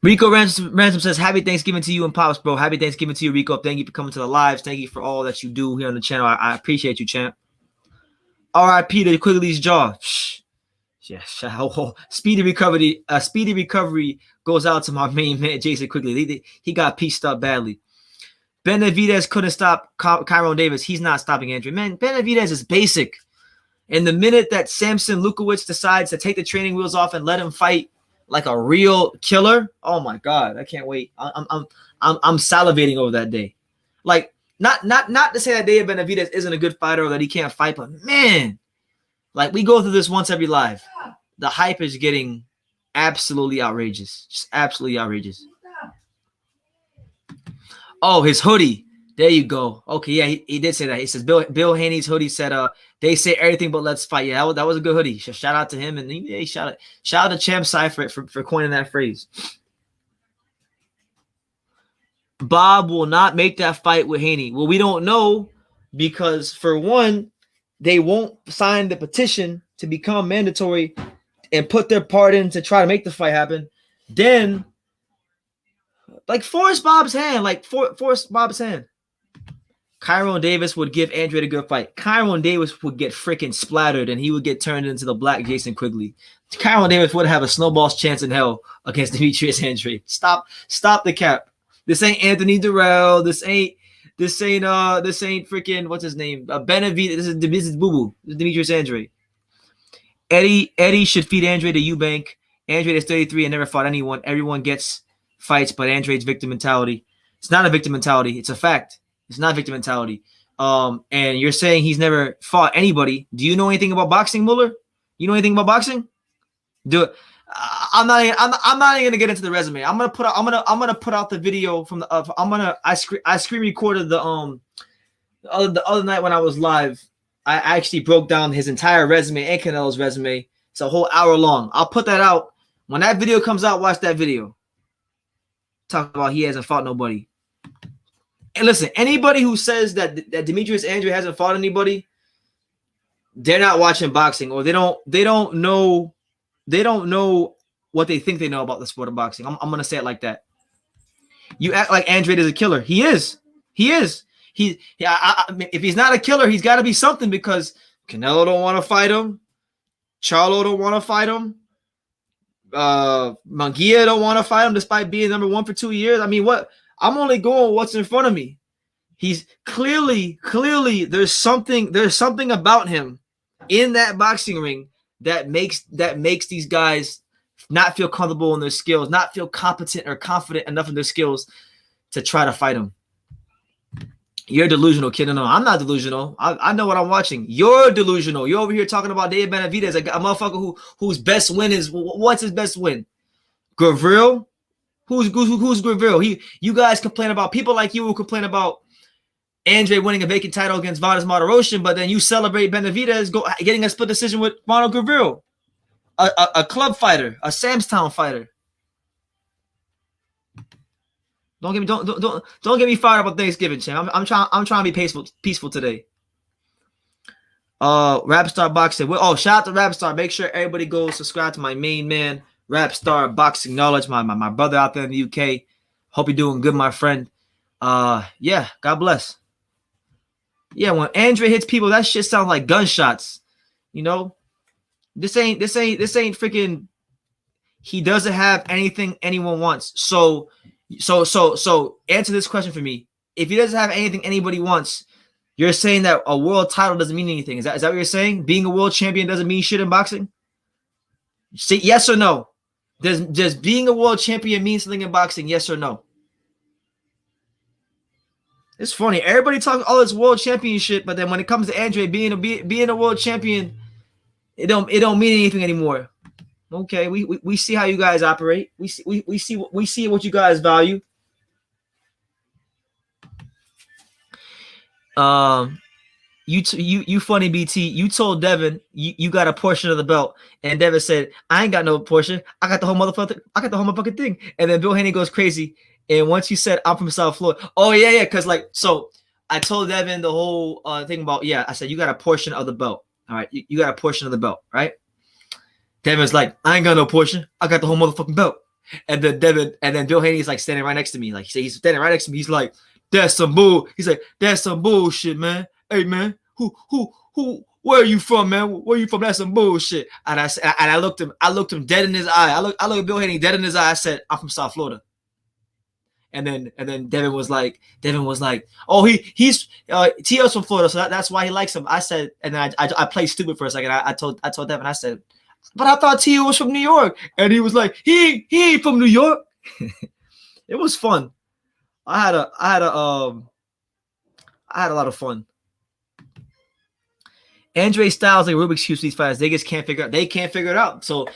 Rico Ransom says, happy Thanksgiving to you and Pops, bro. Happy Thanksgiving to you, Rico. Thank you for coming to the lives. Thank you for all that you do here on the channel. I appreciate you, champ. R.I.P. to Quigley's jaw. Yeah, speedy recovery goes out to my main man, Jason Quigley. He got pieced up badly. Benavidez couldn't stop Kyron Davis. He's not stopping Andrew. Man, Benavidez is basic. And the minute that Samson Lukowicz decides to take the training wheels off and let him fight like a real killer, oh my God, I can't wait. I'm salivating over that day. Like, not to say that Dave Benavidez isn't a good fighter or that he can't fight, but man, like, we go through this once every live. The hype is getting absolutely outrageous. Just absolutely outrageous. Oh, his hoodie. There you go. Okay, yeah, he did say that. He says Bill Haney's hoodie said, they say everything but let's fight. Yeah, that was a good hoodie. Shout out to him. And yeah, shout out to Champ Cypher for coining that phrase. Bob will not make that fight with Haney. Well, we don't know because, for one, they won't sign the petition to become mandatory and put their part in to try to make the fight happen. Then, like, force Bob's hand. Kyron Davis would give Andrade a good fight. Kyron Davis would get freaking splattered, and he would get turned into the black Jason Quigley. Kyron Davis would have a snowball's chance in hell against Demetrius Andrade. Stop the cap. This ain't Anthony Durrell. This ain't freaking, what's his name? Benavidez. This is Boo Boo. This is Demetrius Andrade. Eddie should feed Andrade to Eubank. Andrade is 33 and never fought anyone. Everyone gets fights, but Andrade's victim mentality. It's not a victim mentality. It's a fact. It's not victim mentality. And you're saying he's never fought anybody. Do you know anything about boxing, Muller? You know anything about boxing? Do it. I'm not even gonna get into the resume. I'm gonna put out the video from the. I screen recorded the other night when I was live. I actually broke down his entire resume and Canelo's resume. It's a whole hour long. I'll put that out when that video comes out. Watch that video. Talk about he hasn't fought nobody. And listen, anybody who says that Demetrius Andrade hasn't fought anybody, they're not watching boxing, or they don't know what they think they know about the sport of boxing. I'm gonna say it like that. You act like Andrade is a killer. He is. If he's not a killer, he's got to be something, because Canelo don't want to fight him. Charlo don't want to fight him. Munguia don't want to fight him despite being number 1 for 2 years. I mean, what? I'm only going what's in front of me. He's clearly there's something about him in that boxing ring that makes these guys not feel comfortable in their skills, not feel competent or confident enough in their skills to try to fight him. You're delusional, kid. No, I'm not delusional. I know what I'm watching. You're delusional. You're over here talking about David Benavidez, a motherfucker whose best win is, what's his best win? Gavril? Who's Gavril? You guys complain about, people like you who complain about Andrade winning a vacant title against Vadas Martirosyan, but then you celebrate Benavidez getting a split decision with Ronald Gavril, a club fighter, a Samstown fighter. Don't get me fired about Thanksgiving, champ. I'm trying to be peaceful today. Rapstar Boxing. Oh, shout out to Rapstar. Make sure everybody go subscribe to my main man, Rapstar Boxing Knowledge, my brother out there in the UK. Hope you're doing good, my friend. Yeah, God bless. Yeah, when Andre hits people, that shit sounds like gunshots. You know, this ain't freaking. He doesn't have anything anyone wants. So answer this question for me. If he doesn't have anything anybody wants, you're saying that a world title doesn't mean anything. Is that what you're saying? Being a world champion doesn't mean shit in boxing? Say yes or no. Does being a world champion mean something in boxing? Yes or no? It's funny. Everybody talks all this world championship, but then when it comes to Andre being a world champion, it don't mean anything anymore. Okay, we see how you guys operate. We see what you guys value. You funny BT. You told Devin you got a portion of the belt, and Devin said, "I ain't got no portion. I got the whole motherfucking thing." And then Bill Haney goes crazy. And once you said, "I'm from South Florida," oh yeah, because so I told Devin the whole thing about, I said you got a portion of the belt. All right, you got a portion of the belt, right? Devin's like, I ain't got no portion. I got the whole motherfucking belt. And then Bill Haney's like standing right next to me. Like he's standing right next to me. He's like, that's some bull. He's like, that's some bullshit, man. Hey man, where are you from, man? Where are you from? That's some bullshit. And I looked him dead in his eye. I looked at Bill Haney dead in his eye. I said, I'm from South Florida. And then Devin was like, oh, he's Tio's from Florida, so that's why he likes him. I said, and then I played stupid for a second. I told Devin, I said, but I thought Tio was from New York. And he was like, he ain't from New York. It was fun. I had a lot of fun. Andre Styles like Rubik's Cube, these fighters, they just can't figure it out. So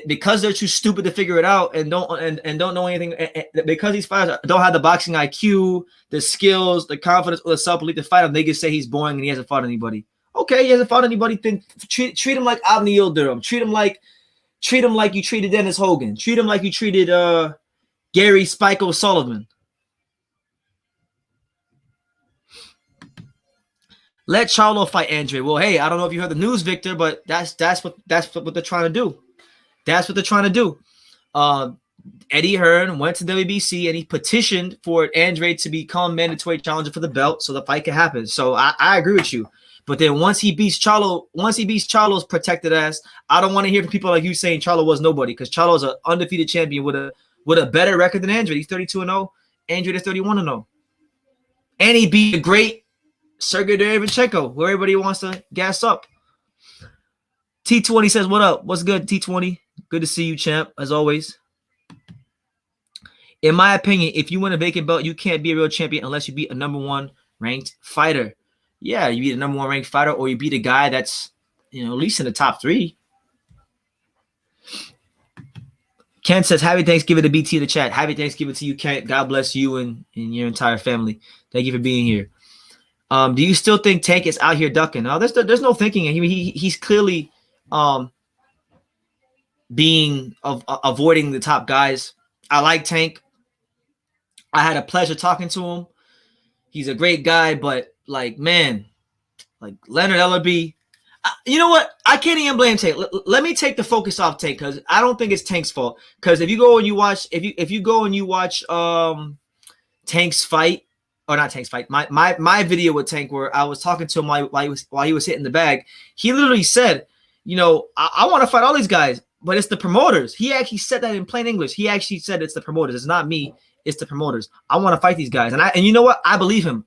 because they're too stupid to figure it out and don't know anything, because these fighters don't have the boxing IQ, the skills, the confidence, or the self-belief to fight him, they just say he's boring and he hasn't fought anybody. Okay, he hasn't fought anybody. Then treat him like Avni Yildirim. Treat him like you treated Dennis Hogan. Treat him like you treated Gary Spike O'Sullivan. Let Charlo fight Andre. Well, hey, I don't know if you heard the news, Victor, but that's what they're trying to do. That's what they're trying to do. Eddie Hearn went to WBC and he petitioned for Andrade to become mandatory challenger for the belt so the fight can happen. So I agree with you. But then once he beats Charlo's protected ass, I don't want to hear from people like you saying Charlo was nobody, because Charlo's an undefeated champion with a better record than Andrade. He's 32-0. Andrade is 31-0. And he beat the great Sergey Derevchenko, who everybody wants to gas up. T20 says, what up? What's good, T20? Good to see you, champ, as always. In my opinion, if you win a vacant belt, you can't be a real champion unless you beat a number 1 ranked fighter. Yeah, you beat a number 1 ranked fighter, or you beat a guy that's, at least in the top 3. Ken says, happy Thanksgiving to BT in the chat. Happy Thanksgiving to you, Ken. God bless you and your entire family. Thank you for being here. Do you still think Tank is out here ducking? No, there's no thinking. He's clearly avoiding the top guys. I like Tank. I had a pleasure talking to him. He's a great guy, but like, man, like Leonard Ellerbe. You know what? I can't even blame Tank. Let me take the focus off Tank because I don't think it's Tank's fault. Because if you go and you watch, if you go and you watch Tank's fight, or not Tank's fight, my video with Tank where I was talking to him while he was hitting the bag, he literally said, you know, I want to fight all these guys, but it's the promoters. He actually said that in plain English. He actually said it's the promoters. It's not me. It's the promoters. I want to fight these guys, and you know what? I believe him.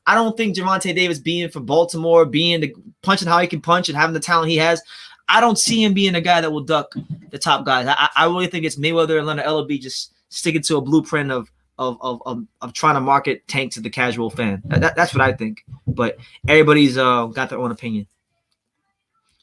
I don't think Gervonta Davis being from Baltimore, punching how he can punch and having the talent he has, I don't see him being a guy that will duck the top guys. I really think it's Mayweather and Leonard Ellerbe just sticking to a blueprint of trying to market Tank to the casual fan. That's what I think. But everybody's got their own opinion.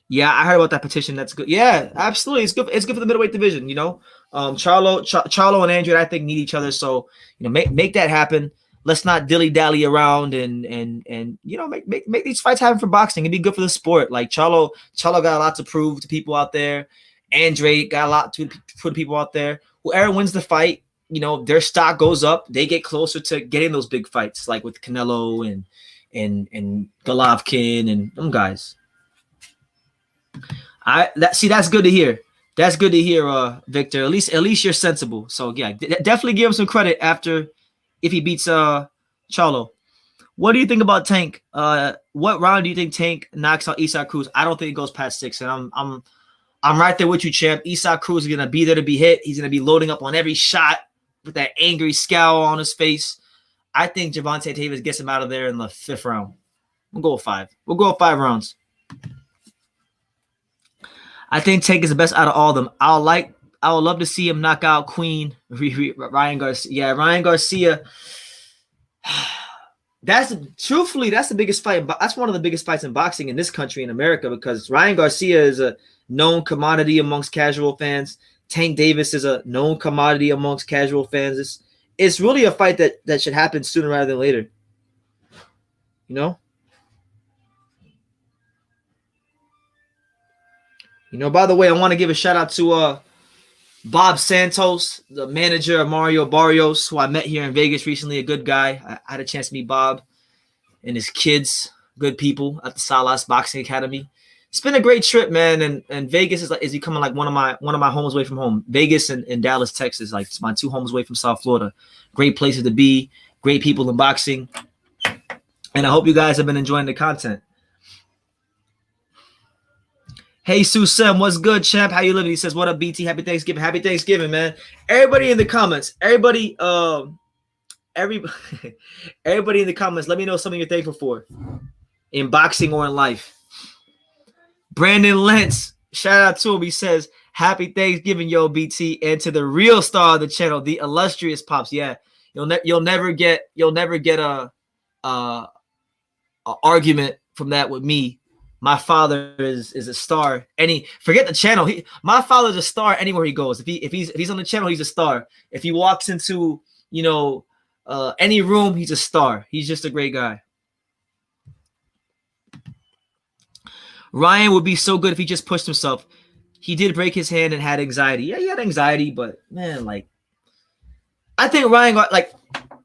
Yeah, I heard about that petition. That's good. Yeah, absolutely. It's good. It's good for the middleweight division. You know, Charlo and Andrade, I think, need each other. So you know, make that happen. Let's not dilly-dally around and you know, make these fights happen for boxing. It'd be good for the sport. Like Charlo got a lot to prove to people out there. Andrade got a lot to put people out there. Whoever wins the fight, you know, their stock goes up. They get closer to getting those big fights, like with Canelo and Golovkin and them guys. That's good to hear. That's good to hear, Victor. At least you're sensible. So yeah, definitely give him some credit if he beats Charlo. What do you think about Tank? What round do you think Tank knocks out Isaac Cruz? I don't think it goes past 6. And I'm right there with you, champ. Isaac Cruz is gonna be there to be hit. He's gonna be loading up on every shot with that angry scowl on his face. I think Gervonta Davis gets him out of there in the 5th round. We'll go with 5. We'll go with 5 rounds. I think Tank is the best out of all of them. I would love to see him knock out Queen Ryan Garcia. Yeah, Ryan Garcia. That's the biggest fight. That's one of the biggest fights in boxing in this country, in America, because Ryan Garcia is a known commodity amongst casual fans. Tank Davis is a known commodity amongst casual fans. It's really a fight that should happen sooner rather than later. You know? You know, by the way, I want to give a shout out to Bob Santos, the manager of Mario Barrios, who I met here in Vegas recently, a good guy. I had a chance to meet Bob and his kids, good people at the Salas Boxing Academy. It's been a great trip, man, and Vegas is becoming like one of my homes away from home. Vegas and Dallas, Texas, like it's my 2 homes away from South Florida. Great places to be, great people in boxing, and I hope you guys have been enjoying the content. Hey, Sue Sam, what's good, champ? How you living? He says, what up, BT? Happy Thanksgiving. Happy Thanksgiving, man. Everybody in the comments, everybody in the comments, let me know something you're thankful for in boxing or in life. Brandon Lentz, shout out to him. He says, happy Thanksgiving, yo, BT, and to the real star of the channel, the illustrious Pops. Yeah, you'll never get a argument from that with me. My father is a star. Forget the channel. My father's a star anywhere he goes. If he's on the channel, he's a star. If he walks into any room, he's a star. He's just a great guy. Ryan would be so good if he just pushed himself. He did break his hand and had anxiety. Yeah, he had anxiety, but man, like, I think Ryan got like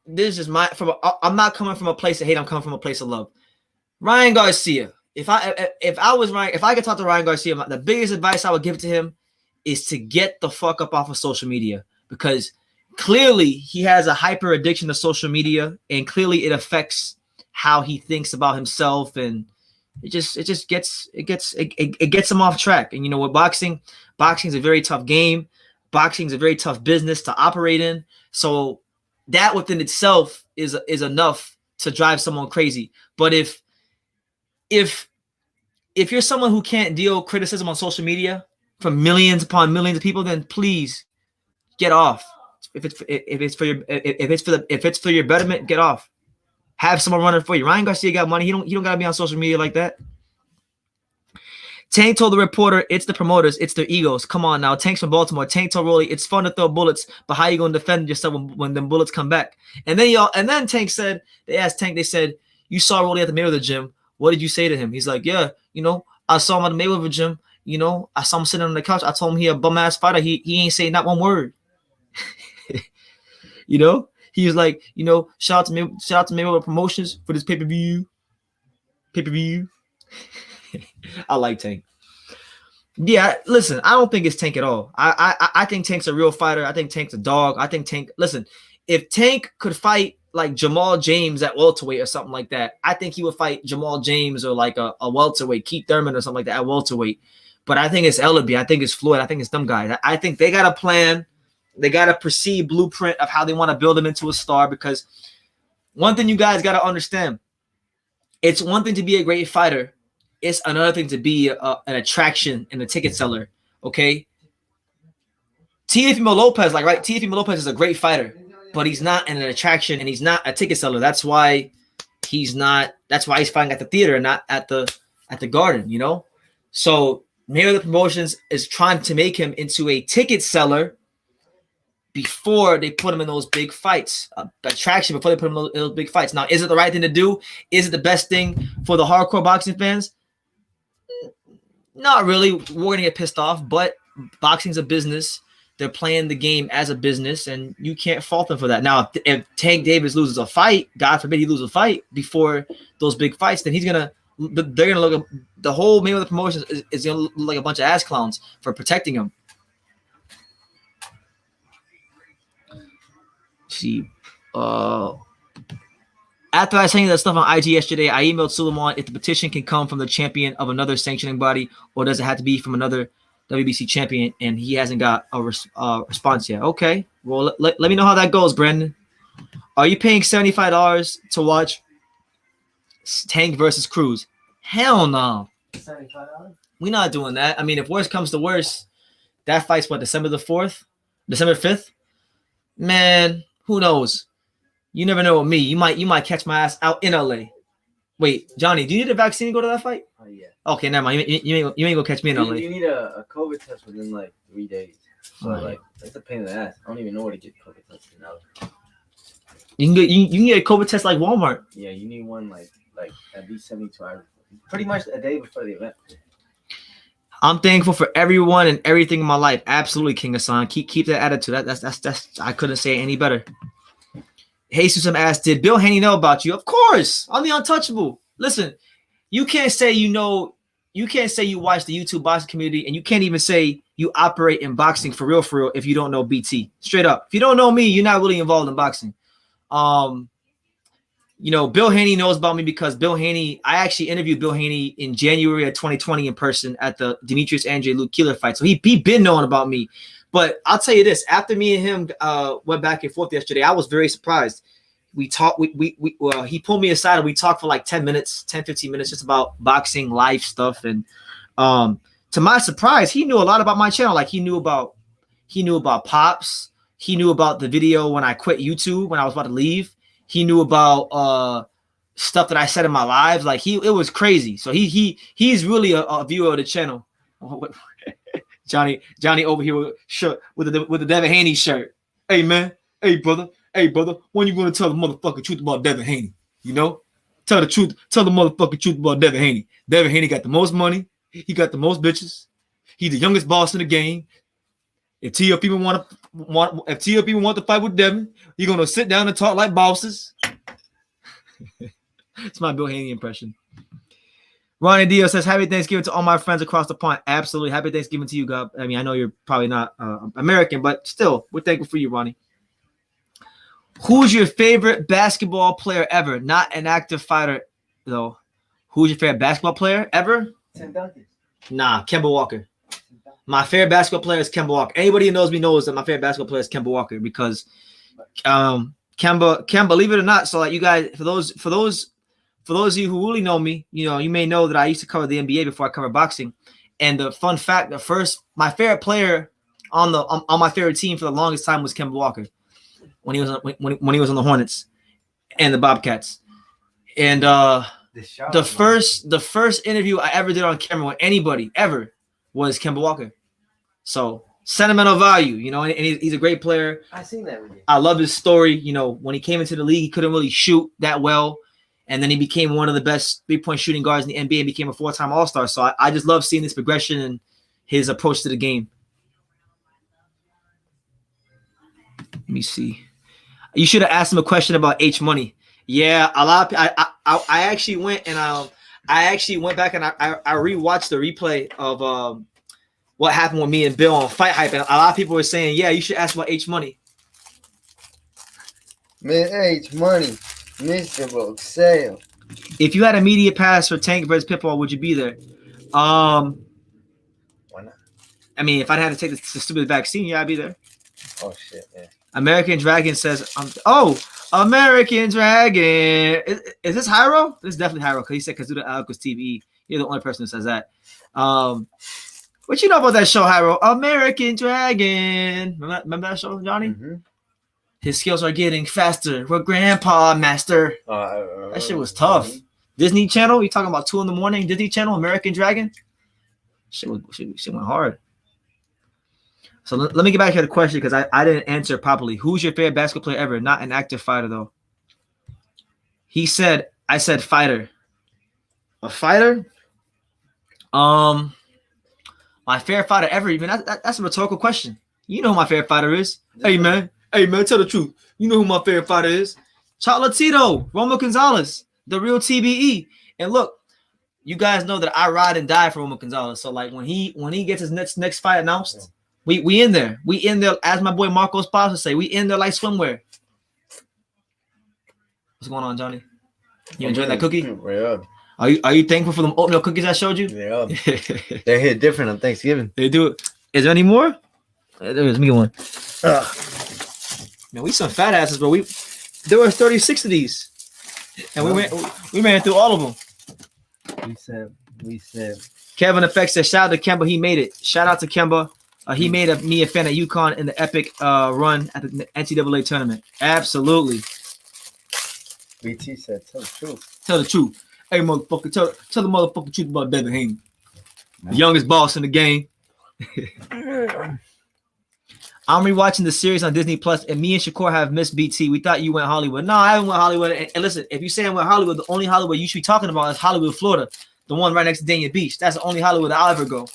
this is I'm not coming from a place of hate. I'm coming from a place of love. Ryan Garcia. If I could talk to Ryan Garcia, the biggest advice I would give to him is to get the fuck up off of social media, because clearly he has a hyper addiction to social media, and clearly it affects how he thinks about himself, and it gets him off track. And you know what, boxing is a very tough game. Boxing is a very tough business to operate in. So that within itself is enough to drive someone crazy. But if you're someone who can't deal with criticism on social media from millions upon millions of people, then please get off. If it's for your betterment, get off. Have someone run it for you. Ryan Garcia got money. He don't gotta be on social media like that. Tank told the reporter, it's the promoters, it's their egos. Come on now. Tank's from Baltimore. Tank told Rolly, it's fun to throw bullets, but how you gonna defend yourself when them bullets come back? And then Tank said, they asked Tank, they said, you saw Rolly at the Mayweather gym. What did you say to him? He's like, yeah, I saw him at the Mayweather gym. I saw him sitting on the couch. I told him he a bum ass fighter. He ain't saying not one word. He was like, shout out to Mayweather Promotions for this pay-per-view. I like Tank. Yeah, listen, I don't think it's Tank at all. I think Tank's a real fighter. I think Tank's a dog. I think Tank, listen, if Tank could fight like Jamal James at welterweight or something like that, I think he would fight Jamal James or like a welterweight, Keith Thurman or something like that at welterweight. But I think it's Ellaby. I think it's Floyd. I think it's them guys. I think they got a plan. They got a perceived blueprint of how they want to build him into a star, because one thing you guys got to understand, it's one thing to be a great fighter. It's another thing to be an attraction and a ticket seller, okay? Teofimo Lopez, Teofimo Lopez is a great fighter, but he's not an attraction and he's not a ticket seller. That's why he's fighting at the theater and not at the Garden, So Mayweather Promotions is trying to make him into a ticket seller before they put him in those big fights, attraction before they put him in those big fights. Now, is it the right thing to do? Is it the best thing for the hardcore boxing fans? Not really. We're going to get pissed off, but boxing's a business. They're playing the game as a business, and you can't fault them for that. Now, if Tank Davis loses a fight, God forbid he loses a fight before those big fights, then they're going to look at the whole Mayweather Promotions is going to look like a bunch of ass clowns for protecting him. See, after I sent that stuff on IG yesterday, I emailed Suleiman if the petition can come from the champion of another sanctioning body, or does it have to be from another WBC champion, and he hasn't got a response yet. Okay, well, let me know how that goes, Brandon. Are you paying $75 to watch Tank versus Cruz? Hell no. $75? We're not doing that. I mean, if worse comes to worse, that fight's what, December 5th? Man, who knows? You never know with me. You might catch my ass out in LA. Wait, Johnny, do you need a vaccine to go to that fight? Oh, yeah. Okay, never mind. You ain't gonna catch me in LA. You need a COVID test within like 3 days. So right. That's a pain in the ass. I don't even know where to get COVID tested now. You can get a COVID test like Walmart. Yeah, you need one like at least 72 hours. Pretty much a day before the event. I'm thankful for everyone and everything in my life. Absolutely, King Hassan. Keep that attitude. That's I couldn't say it any better. Jesus asked, did Bill Haney know about you? Of course. I'm the untouchable. Listen, you can't say you watch the YouTube boxing community, and you can't even say you operate in boxing for real if you don't know BT. Straight up. If you don't know me, you're not really involved in boxing. Bill Haney knows about me because I actually interviewed Bill Haney in January of 2020 in person at the Demetrius Andre Luke Keeler fight. So he been knowing about me. But I'll tell you this, after me and him went back and forth yesterday, I was very surprised. We talked, he pulled me aside and we talked for like 10 minutes, 10, 15 minutes, just about boxing, life stuff. And to my surprise, he knew a lot about my channel. Like he knew about Pops. He knew about the video when I quit YouTube, when I was about to leave. He knew about stuff that I said in my lives. Like it was crazy. So he's really a viewer of the channel. Johnny over here with the Devin Haney shirt. Hey man, hey brother, when you gonna tell the motherfucking truth about Devin Haney? Tell the truth, tell the motherfucking truth about Devin Haney. Devin Haney got the most money, he got the most bitches, he's the youngest boss in the game. If Teofimo want to fight with Devin, you're gonna sit down and talk like bosses. It's my Bill Haney impression. Ronnie Dio says, happy Thanksgiving to all my friends across the pond. Absolutely. Happy Thanksgiving to you, God. I mean, I know you're probably not American, but still, we're thankful for you, Ronnie. Who's your favorite basketball player ever? Not an active fighter, though. Who's your favorite basketball player ever? Tim Duncan. Nah, Kemba Walker. My favorite basketball player is Kemba Walker. Anybody who knows me knows that my favorite basketball player is Kemba Walker because Kemba, believe it or not, so like you guys, for those of you who really know me, you may know that I used to cover the NBA before I covered boxing. And the fun fact, my favorite player on my favorite team for the longest time was Kemba Walker when he was on the Hornets and the Bobcats. And did the first interview I ever did on camera with anybody ever was Kemba Walker. So sentimental value, you know, and he's a great player. I seen that video. I love his story. You know, when he came into the league, he couldn't really shoot that well. And then he became one of the best three-point shooting guards in the NBA and became a 4-time All-Star. So I just love seeing this progression and his approach to the game. Let me see. You should have asked him a question about H Money. Yeah, a lot of I actually went and back and I rewatched the replay of what happened with me and Bill on Fight Hype, and a lot of people were saying, yeah, you should ask about H Money. Man, H Money. Mr. Boxeo. If you had a media pass for Tank versus Pitbull, would you be there? Why not? I mean, if I had to take the stupid vaccine, yeah, I'd be there. Oh shit, man. American Dragon says, American Dragon. Is this Hyro? This is definitely Hyro because he said Kazuda Alcus TV. You're the only person who says that. What you know about that show, Hyro? American Dragon. Remember that show, Johnny? Mm-hmm. His skills are getting faster. We're Grandpa Master. That shit was tough. Disney Channel, you talking about 2 a.m. Disney Channel, American Dragon? Shit went hard. So let me get back to the question because I didn't answer properly. Who's your favorite basketball player ever? Not an active fighter, though. I said fighter. A fighter? My favorite fighter ever, even that's a rhetorical question. You know who my favorite fighter is. Hey, man, tell the truth. You know who my favorite fighter is. Chocolatito, Romo Gonzalez, the real TBE. And look, you guys know that I ride and die for Romo Gonzalez. So like when he gets his next fight announced, we in there. We in there, as my boy Marco Esposito would say, we in there like swimwear. What's going on, Johnny? You enjoying that cookie? Yeah. Are you thankful for them oatmeal cookies I showed you? Yeah. They hit different on Thanksgiving. They do it. Is there any more? There is. Let me get one. Man, we some fat asses, bro. There were 36 of these, and we ran through all of them. We said. Kevin Effect says, shout out to Kemba. He made it. Shout out to Kemba. He made me a fan at UConn in the epic run at the NCAA tournament. Absolutely. BT said, tell the truth. Tell the truth. Hey, motherfucker, tell the motherfucking truth about Devin Haney. The youngest boss in the game. I'm rewatching the series on Disney Plus, and me and Shakur have missed BT. We thought you went Hollywood. No, I haven't went Hollywood. And listen, if you say I went Hollywood, the only Hollywood you should be talking about is Hollywood, Florida, the one right next to Dania Beach. That's the only Hollywood that I'll ever go.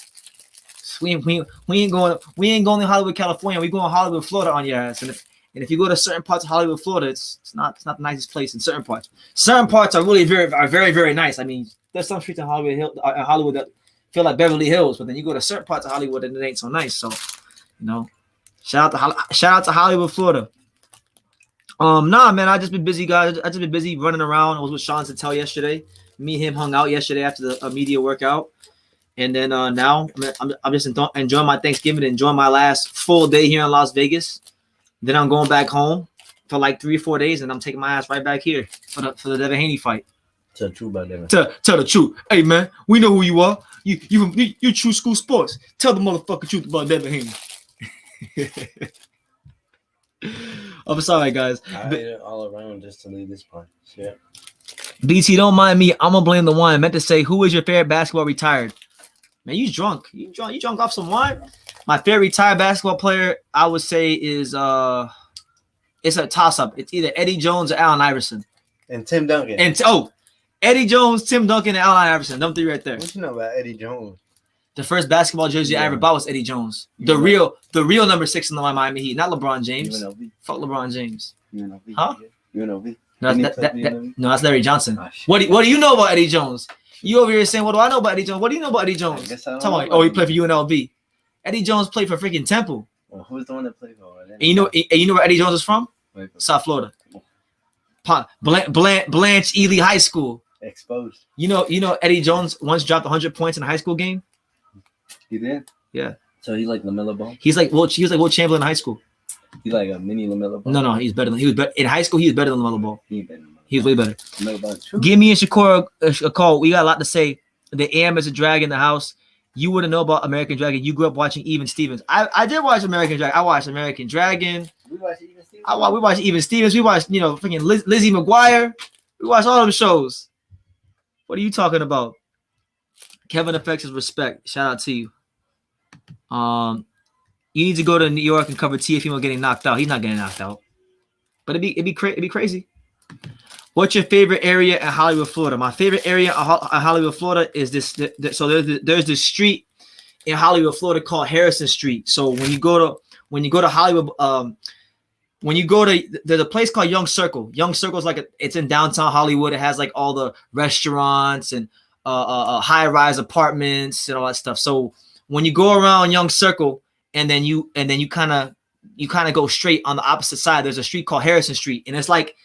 We ain't going to Hollywood, California. We going to Hollywood, Florida on your ass. And if you go to certain parts of Hollywood, Florida, it's not the nicest place in certain parts. Certain parts are really very, very nice. I mean, there's some streets in Hollywood that feel like Beverly Hills, but then you go to certain parts of Hollywood and it ain't so nice. So, you know, shout out to Hollywood, Florida. Nah, man, I just been busy, guys. I just been busy running around. I was with Sean Santel yesterday. Me and him hung out yesterday after the media workout. And then now I'm just enjoying my Thanksgiving, enjoying my last full day here in Las Vegas. Then I'm going back home for like 3 or 4 days, and I'm taking my ass right back here for the Devin Haney fight. Tell the truth about Devin. Tell the truth. Hey, man, we know who you are. You True School Sports. Tell the motherfucking truth about Devin Haney. I'm sorry, guys. I ate it all around just to leave this part. Yeah. BT, don't mind me. I'm gonna blame the wine. I meant to say, who is your favorite basketball retired? Man, you drunk. You drunk off some wine? My favorite retired basketball player, I would say, is it's a toss-up. It's either Eddie Jones or Allen Iverson. And Tim Duncan. Eddie Jones, Tim Duncan, and Allen Iverson. Them 3 right there. What you know about Eddie Jones? The first basketball jersey I ever bought was Eddie Jones. The real number 6 in the Miami Heat, not LeBron James. UNLV. Fuck LeBron James. UNLV. Huh? UNLV. No, that's Larry Johnson. What do you know about Eddie Jones? You over here saying, what do I know about Eddie Jones? What do you know about Eddie Jones? He played for UNLV. Eddie Jones played for freaking Temple. Well, who's the one that played for? And you know where Eddie Jones is from? South Florida. Blanche Ely High School. Exposed. You know Eddie Jones once dropped 100 points in a high school game? He did? Yeah. So he's like LaMelo Ball? He was like Will Chamberlain in high school. He's like a mini LaMelo Ball? No, he's better than in high school. He was better than LaMelo Ball. He was way better. Ball, give me and Shakur a call. We got a lot to say. The AM is a drag in the house. You wouldn't know about American Dragon. You grew up watching Even Stevens. I did watch American Dragon. I watched American Dragon. We watched Even Stevens. We watched Even Stevens. We watched freaking Lizzie McGuire. We watched all them shows. What are you talking about? Kevin affects his respect. Shout out to you. You need to go to New York and cover Teofimo getting knocked out. He's not getting knocked out. But it'd be crazy. What's your favorite area in Hollywood, Florida? My favorite area in Hollywood, Florida is this. So there's this street in Hollywood, Florida called Harrison Street. So when you go to Hollywood, there's a place called Young Circle. Young Circle is it's in downtown Hollywood. It has like all the restaurants and high-rise apartments and all that stuff. So when you go around Young Circle and then you kind of go straight on the opposite side, there's a street called Harrison Street, and it's like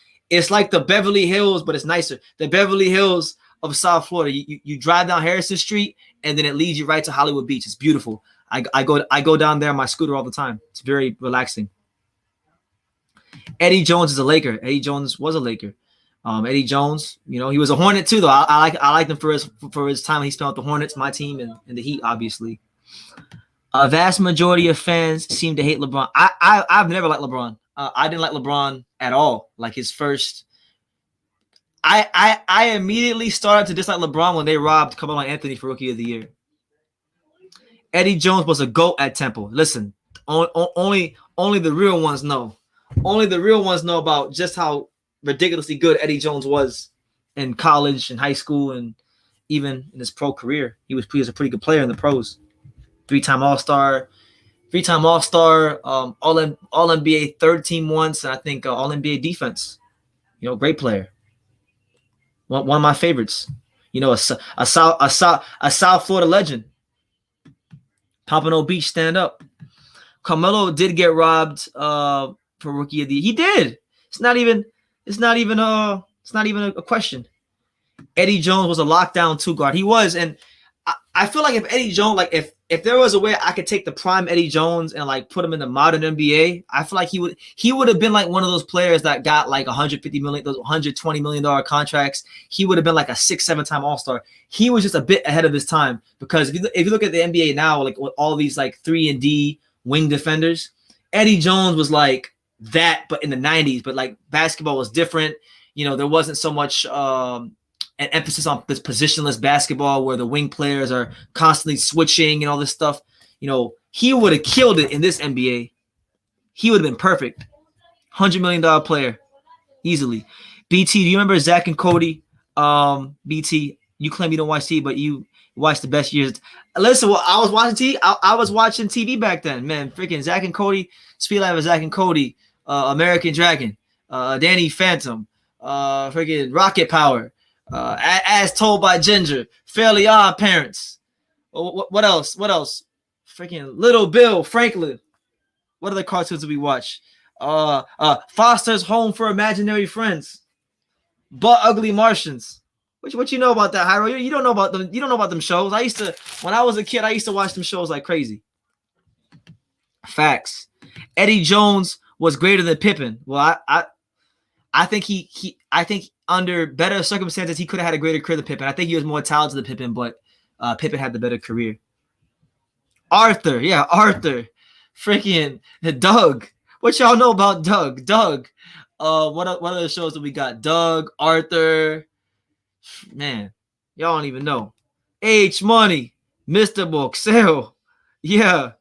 the Beverly Hills, but it's nicer. The Beverly Hills of South Florida. You drive down Harrison Street, and then it leads you right to Hollywood Beach. It's beautiful. I go down there on my scooter all the time. It's very relaxing. Eddie Jones is a Laker. Eddie Jones was a Laker. Eddie Jones, he was a Hornet too, though. I like him for his time he spent with the Hornets, my team, and the Heat, obviously. A vast majority of fans seem to hate LeBron. I've never liked LeBron. I didn't like LeBron at all. Like his first, I immediately started to dislike LeBron when they robbed Carmelo Anthony for Rookie of the Year. Eddie Jones was a GOAT at Temple. Listen, only the real ones know. Only the real ones know about just how ridiculously good Eddie Jones was in college and high school and even in his pro career. He was a pretty good player in the pros. Three-time All-Star, All-NBA third team once, and I think All-NBA defense. Great player. One of my favorites. A South Florida legend. Pompano Beach, stand up. Carmelo did get robbed for Rookie of the Year. He did. It's not even a question. Eddie Jones was a lockdown two guard. He was, and I feel like if Eddie Jones, if there was a way I could take the prime Eddie Jones and put him in the modern NBA, I feel like he would have been like one of those players that got like $150 million, those $120 million contracts. He would have been like a 6-7-time All-Star. He was just a bit ahead of his time, because if you look at the NBA now, like with all these 3-and-D wing defenders, Eddie Jones was like that, but in the 90s. But basketball was different. There wasn't so much an emphasis on this positionless basketball where the wing players are constantly switching and all this stuff. He would have killed it in this NBA. He would have been perfect. $100 million player. Easily. BT, do you remember Zach and Cody? BT, you claim you don't watch TV, but you watch the best years. Listen, I was watching TV. I was watching TV back then, man. Freaking Zach and Cody, Speed Life of Zach and Cody, American Dragon, Danny Phantom, freaking Rocket Power. As Told by Ginger, Fairly Odd Parents. What else? Freaking Little Bill, Franklin. What other cartoons did we watch? Foster's Home for Imaginary Friends, But Ugly Martians. What you know about that, Hyro? You don't know about them. You don't know about them shows. When I was a kid, I used to watch them shows like crazy. Facts. Eddie Jones was greater than Pippen. Well, I think I think under better circumstances, he could have had a greater career than Pippen. I think he was more talented than Pippen, but Pippen had the better career. Arthur. Freaking Doug. What y'all know about Doug? What other shows that we got? Doug, Arthur. Man, y'all don't even know. H Money, Mr. Boxell. Yeah.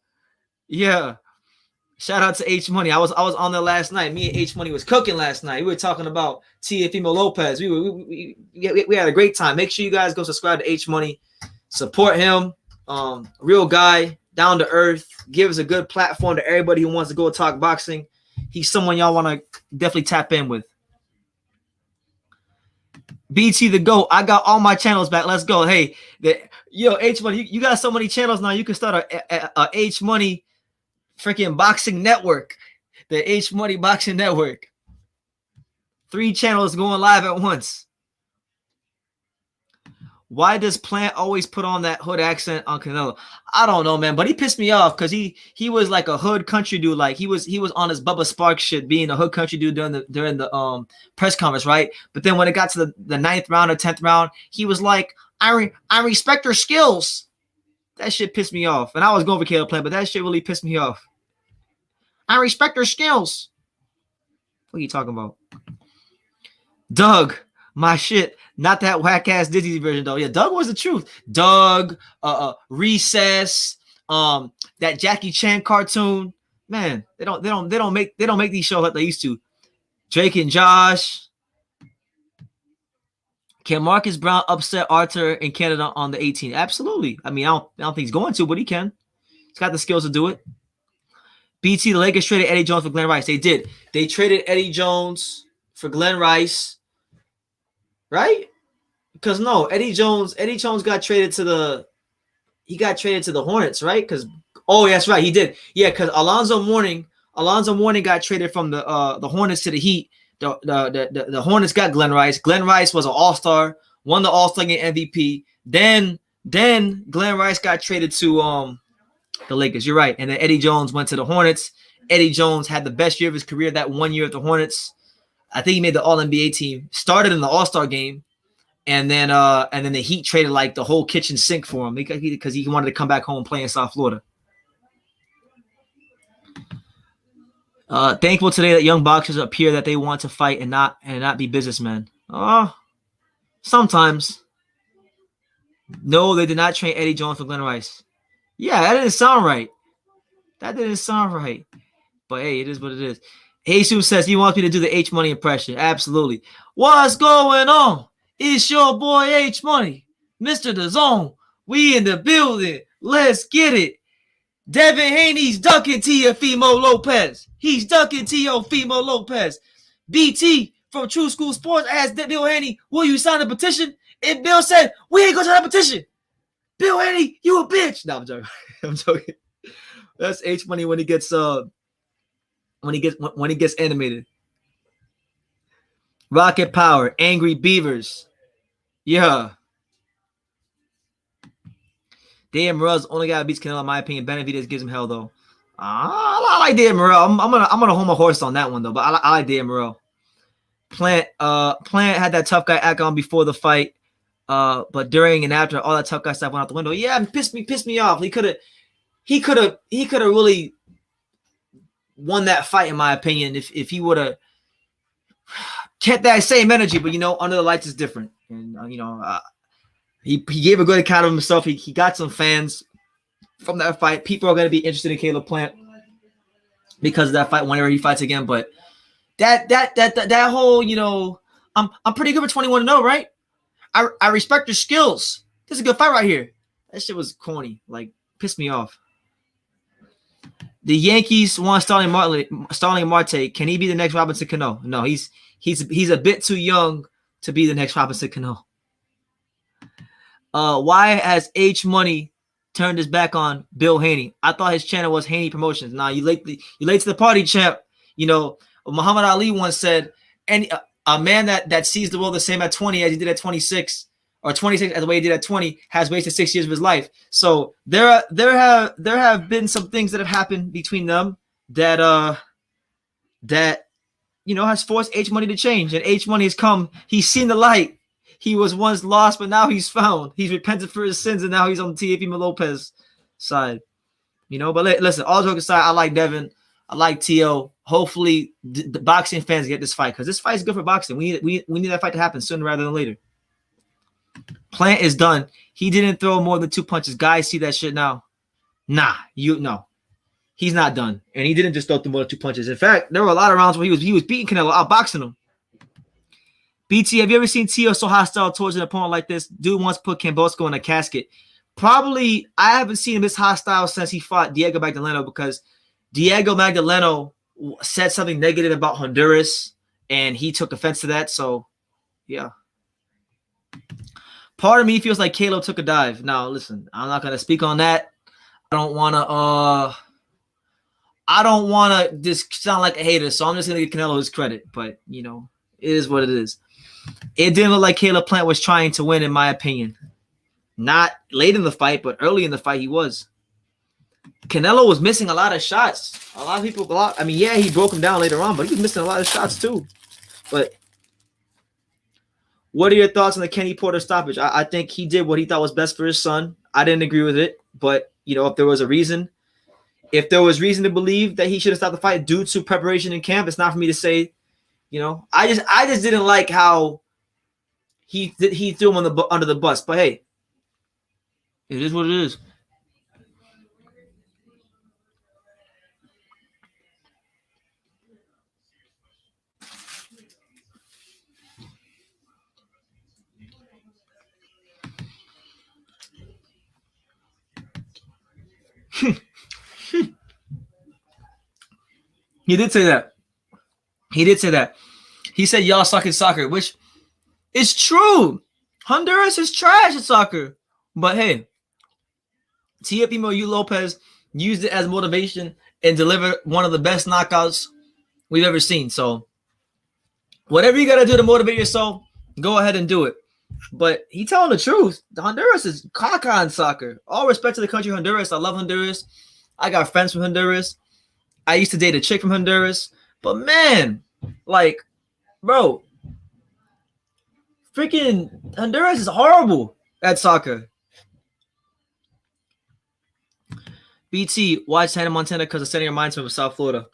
Shout out to H Money. I was on there last night. Me and H Money was cooking last night. We were talking about Teofimo Lopez. We had a great time. Make sure you guys go subscribe to H Money. Support him. Real guy, down to earth. Gives a good platform to everybody who wants to go talk boxing. He's someone y'all want to definitely tap in with. BT the GOAT. I got all my channels back. Let's go. Hey, H Money. You got so many channels now. You can start a H Money freaking boxing network. The H Money Boxing Network. 3 channels going live at once. Why does Plant always put on that hood accent on Canelo? I don't know, man, but he pissed me off because he was like a hood country dude. Like he was on his Bubba Sparks shit, being a hood country dude during the press conference, right? But then when it got to the 9th round or 10th round, he was like, I respect her skills. That shit pissed me off. And I was going for Caleb Plant, but that shit really pissed me off. I respect her skills. What are you talking about? Doug, My shit. Not that whack ass Disney version though. Yeah, Doug was the truth. Doug, Recess, that Jackie Chan cartoon. Man, they don't make these shows like they used to. Drake and Josh. Can Marcus Brown upset Arthur in Canada on the 18th? Absolutely. I mean, I don't think he's going to, but he can. He's got the skills to do it. BT, the Lakers traded Eddie Jones for Glenn Rice. They did. They traded Eddie Jones for Glenn Rice, right? Because no, Eddie Jones got traded to the Hornets, right? Because that's right, he did. Yeah, because Alonzo Mourning got traded from the Hornets to the Heat. The Hornets got Glenn Rice. Glenn Rice was an all-star, won the All-Star Game MVP. Then Glenn Rice got traded to the Lakers. You're right. And then Eddie Jones went to the Hornets. Eddie Jones had the best year of his career that 1 year at the Hornets. I think he made the All-NBA team. Started in the All-Star game. And then the Heat traded like the whole kitchen sink for him because he wanted to come back home and play in South Florida. Thankful today that young boxers appear that they want to fight and not be businessmen. Sometimes. No, they did not train Eddie Jones for Glenn Rice. Yeah, that didn't sound right. But hey, it is what it is. Jesus says he wants me to do the H Money impression. Absolutely. What's going on? It's your boy H Money, Mr. DAZN. We in the building. Let's get it. Devin Haney's ducking Teofimo Lopez. He's ducking Teofimo Lopez. BT from True School Sports asked Bill Haney, will you sign the petition? And Bill said, we ain't going to sign the petition. Bill Haney, you a bitch. No, I'm joking. I'm joking. That's H Money when he gets animated. Rocket Power, Angry Beavers. Yeah. Dan Morrell's only guy that beats Canelo, in my opinion. Benavidez gives him hell, though. I like Dan Morrell. I'm gonna hold my horse on that one, though. But I like Dan Morrell. Plant had that tough guy act on before the fight, but during and after, all that tough guy stuff went out the window. Yeah, pissed me off. He could have really won that fight, in my opinion, if he would have kept that same energy. But under the lights is different, and he gave a good account of himself. He got some fans from that fight. People are going to be interested in Caleb Plant because of that fight whenever he fights again. But that whole, I'm pretty good for 21-0, right? I respect your skills. This is a good fight right here. That shit was corny. Like, pissed me off. The Yankees want Starling Marte. Can he be the next Robinson Cano? No, he's a bit too young to be the next Robinson Cano. Why has H Money turned his back on Bill Haney? I thought his channel was Haney Promotions. Nah, you late to the party, champ. Muhammad Ali once said, a man that sees the world the same at 20 as he did at 26, or 26 as the way he did at 20, has wasted 6 years of his life. So there have been some things that have happened between them that has forced H Money to change, and H Money has come. He's seen the light. He was once lost, but now he's found. He's repented for his sins, and now he's on the Teofimo Lopez side. But listen, all jokes aside, I like Devin. I like Tio. Hopefully, the boxing fans get this fight, because this fight is good for boxing. We need that fight to happen sooner rather than later. Plant is done. He didn't throw more than 2 punches. Guys see that shit now. Nah, he's not done, and he didn't just throw more than 2 punches. In fact, there were a lot of rounds where he was beating Canelo, outboxing him. BT, have you ever seen Tio so hostile towards an opponent like this? Dude once put Kambosos in a casket. Probably, I haven't seen him this hostile since he fought Diego Magdaleno, because Diego Magdaleno said something negative about Honduras, and he took offense to that. So, yeah. Part of me feels like Caleb took a dive. Now, listen, I'm not gonna speak on that. I don't wanna just sound like a hater, so I'm just gonna give Canelo his credit. But it is what it is. It didn't look like Caleb Plant was trying to win, in my opinion. Not late in the fight, but early in the fight he was. Canelo was missing a lot of shots. A lot of people, he broke him down later on, but he was missing a lot of shots too. But what are your thoughts on the Kenny Porter stoppage? I think he did what he thought was best for his son. I didn't agree with it, but if there was reason to believe that he should have stopped the fight due to preparation in camp, it's not for me to say. I just didn't like how he threw him under the bus. But hey, it is what it is. He did say that. He said y'all suck at soccer, which is true. Honduras is trash at soccer. But hey, Teofimo Lopez used it as motivation and delivered one of the best knockouts we've ever seen. So whatever you got to do to motivate yourself, go ahead and do it. But he telling the truth. The Honduras is caca in soccer. All respect to the country Honduras. I love Honduras. I got friends from Honduras. I used to date a chick from Honduras. But man, like, bro, freaking Honduras is horrible at soccer. BT, watch Hannah Montana because the center reminds me of South Florida.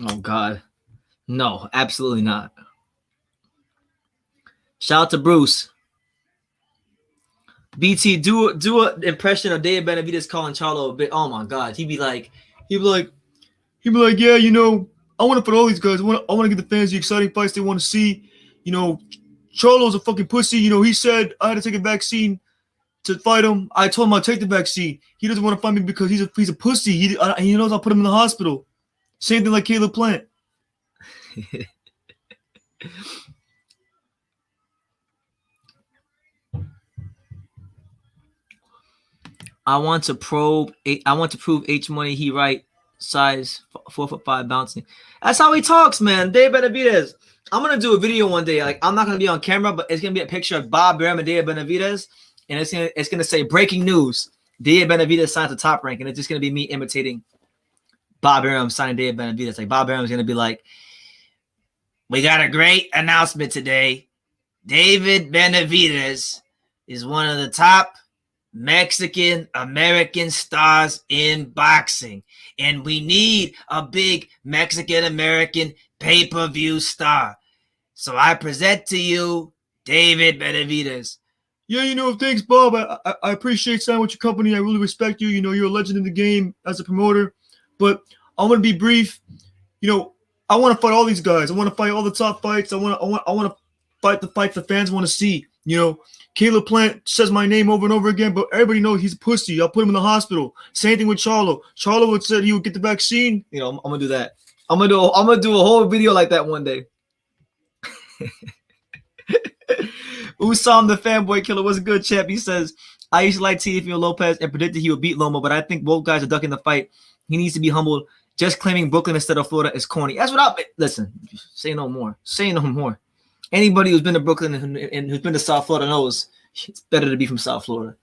Oh, God. No, absolutely not. Shout out to Bruce. BT, do an impression of Dave Benavidez calling Charlo a bit. Oh, my God. He'd be like, yeah, you know, I want to put all these guys. I want to get the fans the exciting fights they want to see. You know, Charlo's a fucking pussy. You know, he said I had to take a vaccine to fight him. I told him I'd take the vaccine. He doesn't want to fight me because he's a pussy. He knows I'll put him in the hospital. Same thing like Caleb Plant. I want to prove H Money he right size 4'5" bouncing. That's how he talks, man. Dave Benavidez. I'm gonna do a video one day. Like, I'm not gonna be on camera, but it's gonna be a picture of Bob Arum and Dave Benavidez, and it's gonna say breaking news. Dave Benavidez signed to Top Rank, and it's just gonna be me imitating Bob Arum signing Dave Benavidez. Like, Bob Arum's gonna be like, "We got a great announcement today. David Benavidez is one of the top Mexican-American stars in boxing. And we need a big Mexican-American pay-per-view star. So I present to you David Benavidez." Yeah, you know, thanks, Bob. I appreciate signing with your company. I really respect you. You know, you're a legend in the game as a promoter. But I'm going to be brief. You know, I want to fight all these guys. I want to fight all the top fights. I want to fight the fights the fans want to see. You know, Caleb Plant says my name over and over again, but everybody knows he's a pussy. I'll put him in the hospital. Same thing with Charlo. Charlo would said he would get the vaccine. You know, I'm gonna do that. I'm gonna do a whole video like that one day. Usam the fanboy killer was a good champ. He says, I used to like Teofimo Lopez and predicted he would beat Loma, but I think both guys are ducking the fight. He needs to be humbled. Just claiming Brooklyn instead of Florida is corny. That's what listen. Say no more. Say no more. Anybody who's been to Brooklyn and who's been to South Florida knows it's better to be from South Florida.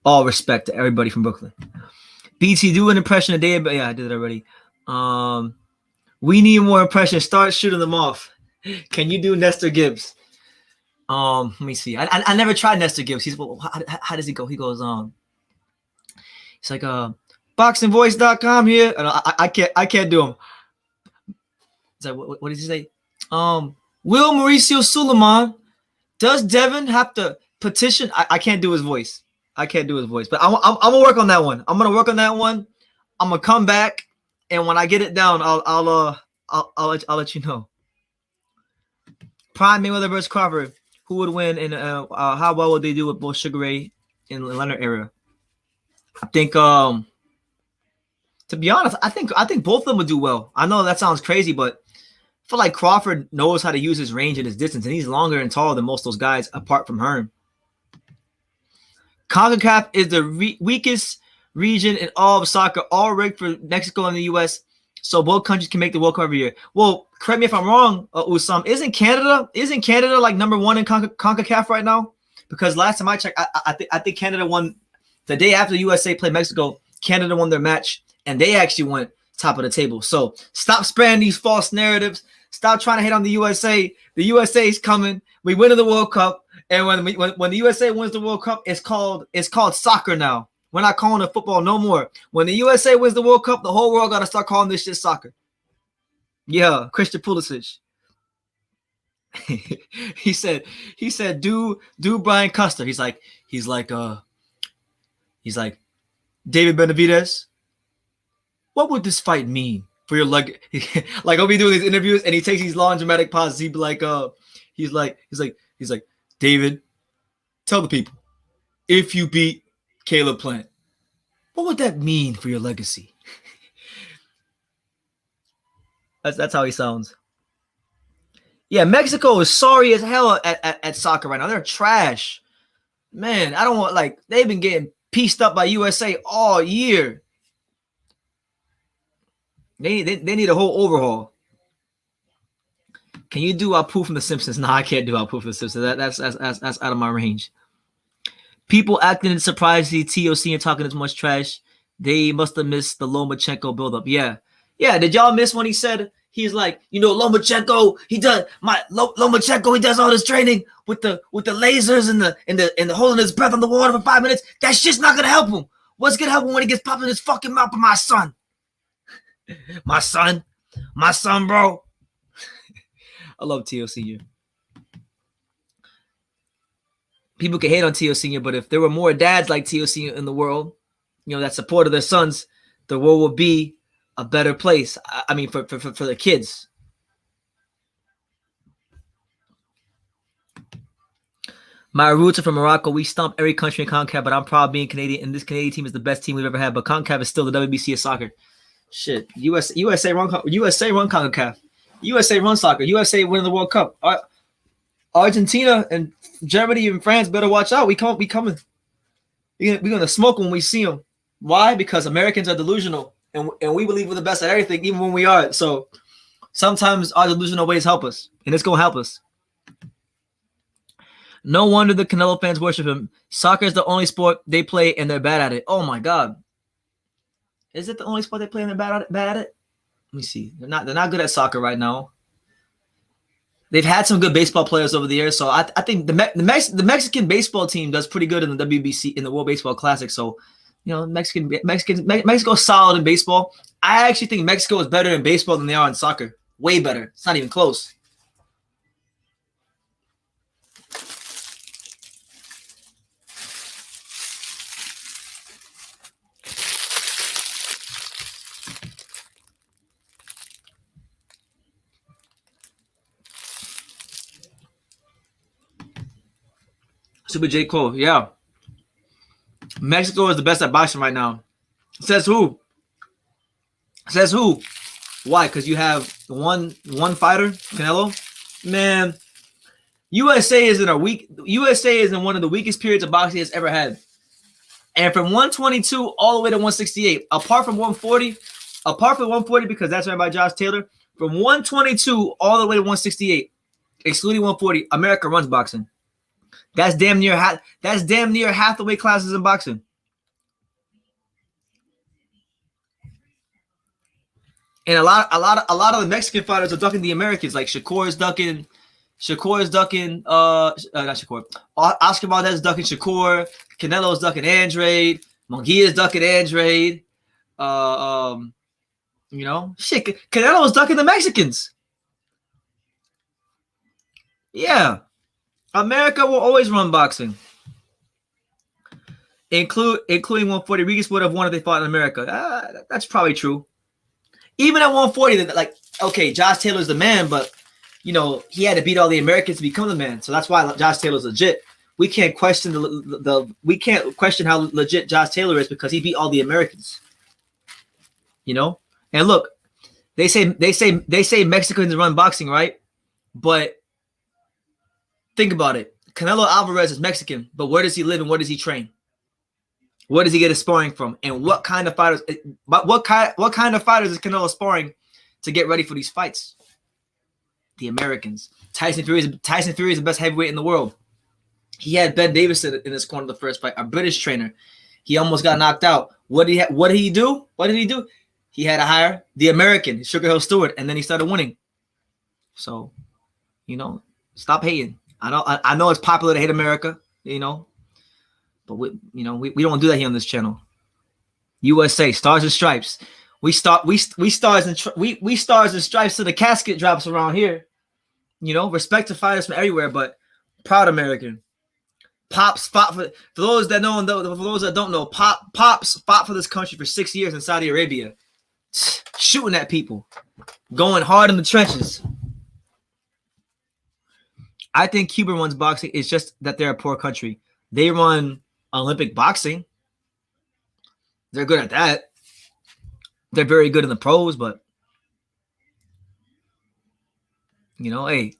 All respect to everybody from Brooklyn. BT, do an impression a day. Yeah, I did it already. We need more impressions. Start shooting them off. Can you do Nestor Gibbs? Let me see. I never tried Nestor Gibbs. How does he go? He goes, it's like boxingvoice.com here. And I can't do him. It's like, what did he say? Will Mauricio Suleiman, does Devin have to petition? I can't do his voice. But I'm gonna work on that one. I'm gonna come back, and when I get it down, I'll let you know. Prime Mayweather versus Crawford. Who would win, and how well would they do with both Sugar Ray and Leonard era? I think to be honest, I think both of them would do well. I know that sounds crazy, but I feel like Crawford knows how to use his range and his distance, and he's longer and taller than most of those guys, apart from Hearn. CONCACAF is the weakest region in all of soccer, all rigged for Mexico and the U.S., so both countries can make the World Cup every year. Well, correct me if I'm wrong, Usam. Isn't Canada like number one in CONCACAF right now? Because last time I checked, I think Canada won the day after the USA played Mexico. Canada won their match, and they actually went top of the table. So stop spreading these false narratives. Stop trying to hate on the USA. The USA is coming. We win the World Cup, and when the USA wins the World Cup, it's called soccer now. We're not calling it football no more. When the USA wins the World Cup, the whole world got to start calling this shit soccer. Yeah, Christian Pulisic. he said, do Brian Custer. He's like, David Benavidez, what would this fight mean for your leg? Like, I'll be doing these interviews and he takes these long dramatic pauses. He'd be like, he's like, David, tell the people, if you beat Caleb Plant, what would that mean for your legacy? That's how he sounds. Yeah, Mexico is sorry as hell at soccer right now. They're trash. Man, I don't want, like, they've been getting pieced up by USA all year. They need a whole overhaul. Can you do Apu from The Simpsons? No, I can't do Apu from The Simpsons. That's out of my range. People acting surprised to see TOC and talking as much trash. They must have missed the Lomachenko buildup. Yeah. Did y'all miss when he said he's like, Lomachenko? He does Lomachenko. He does all this training with the lasers and the holding his breath on the water for 5 minutes. That shit's not gonna help him. What's gonna help him when he gets popped in his fucking mouth by my son? My son, bro. I love T.O. Senior. People can hate on T.O. Senior, but if there were more dads like T.O. Senior in the world, that supported their sons, the world would be a better place. I mean, for the kids. My roots are from Morocco. We stomp every country in CONCACAF, but I'm proud being Canadian, and this Canadian team is the best team we've ever had. But CONCACAF is still the WBC of soccer. Shit, USA run CONCACAF. USA run soccer. USA winning the World Cup. Argentina and Germany and France better watch out. We coming. We're gonna smoke when we see them. Why? Because Americans are delusional, and we believe we're the best at everything, even when we are. So sometimes our delusional ways help us, and it's gonna help us. No wonder the Canelo fans worship him. Soccer is the only sport they play, and they're bad at it. Oh my God, is it the only sport they play and they're bad at it? Let me see. They're not good at soccer right now. They've had some good baseball players over the years, so I think the Mexican baseball team does pretty good in the WBC, in the World Baseball Classic. So, Mexico's solid in baseball. I actually think Mexico is better in baseball than they are in soccer. Way better. It's not even close. Super J. Cole, yeah. Mexico is the best at boxing right now. Says who? Why? Because you have one fighter, Canelo. Man, USA is in one of the weakest periods of boxing it's ever had. And from 122 all the way to 168, apart from 140, because that's ran by Josh Taylor, from 122 all the way to 168, excluding 140, America runs boxing. That's damn near half the weight classes in boxing. And a lot of the Mexican fighters are ducking the Americans. Like Shakur is ducking. Not Shakur. Oscar Valdez is ducking Shakur. Canelo is ducking Andrade. Munguia is ducking Andrade. Shit. Canelo is ducking the Mexicans. Yeah. America will always run boxing, including 140. Regis would have won if they fought in America. That's probably true. Even at 140, like, okay, Josh Taylor's the man, but he had to beat all the Americans to become the man. So that's why Josh Taylor's legit. We can't question we can't question how legit Josh Taylor is because he beat all the Americans. And look, they say Mexicans run boxing, right? But think about it. Canelo Alvarez is Mexican, but where does he live and where does he train? Where does he get his sparring from? And what kind of fighters? What kind of fighters is Canelo sparring to get ready for these fights? The Americans. Tyson Fury is the best heavyweight in the world. He had Ben Davis in his corner the first fight, a British trainer. He almost got knocked out. What did he do? He had to hire the American, Sugar Hill Stewart, and then he started winning. So, stop hating. I know it's popular to hate America, but we don't do that here on this channel. USA, stars and stripes. We stars and stripes till the casket drops around here. You know, respect to fighters from everywhere, but proud American. Pops fought for those that know and for those that don't know. Pops fought for this country for 6 years in Saudi Arabia, shooting at people, going hard in the trenches. I think Cuba runs boxing. It's just that they're a poor country. They run Olympic boxing. They're good at that. They're very good in the pros, but you know, hey,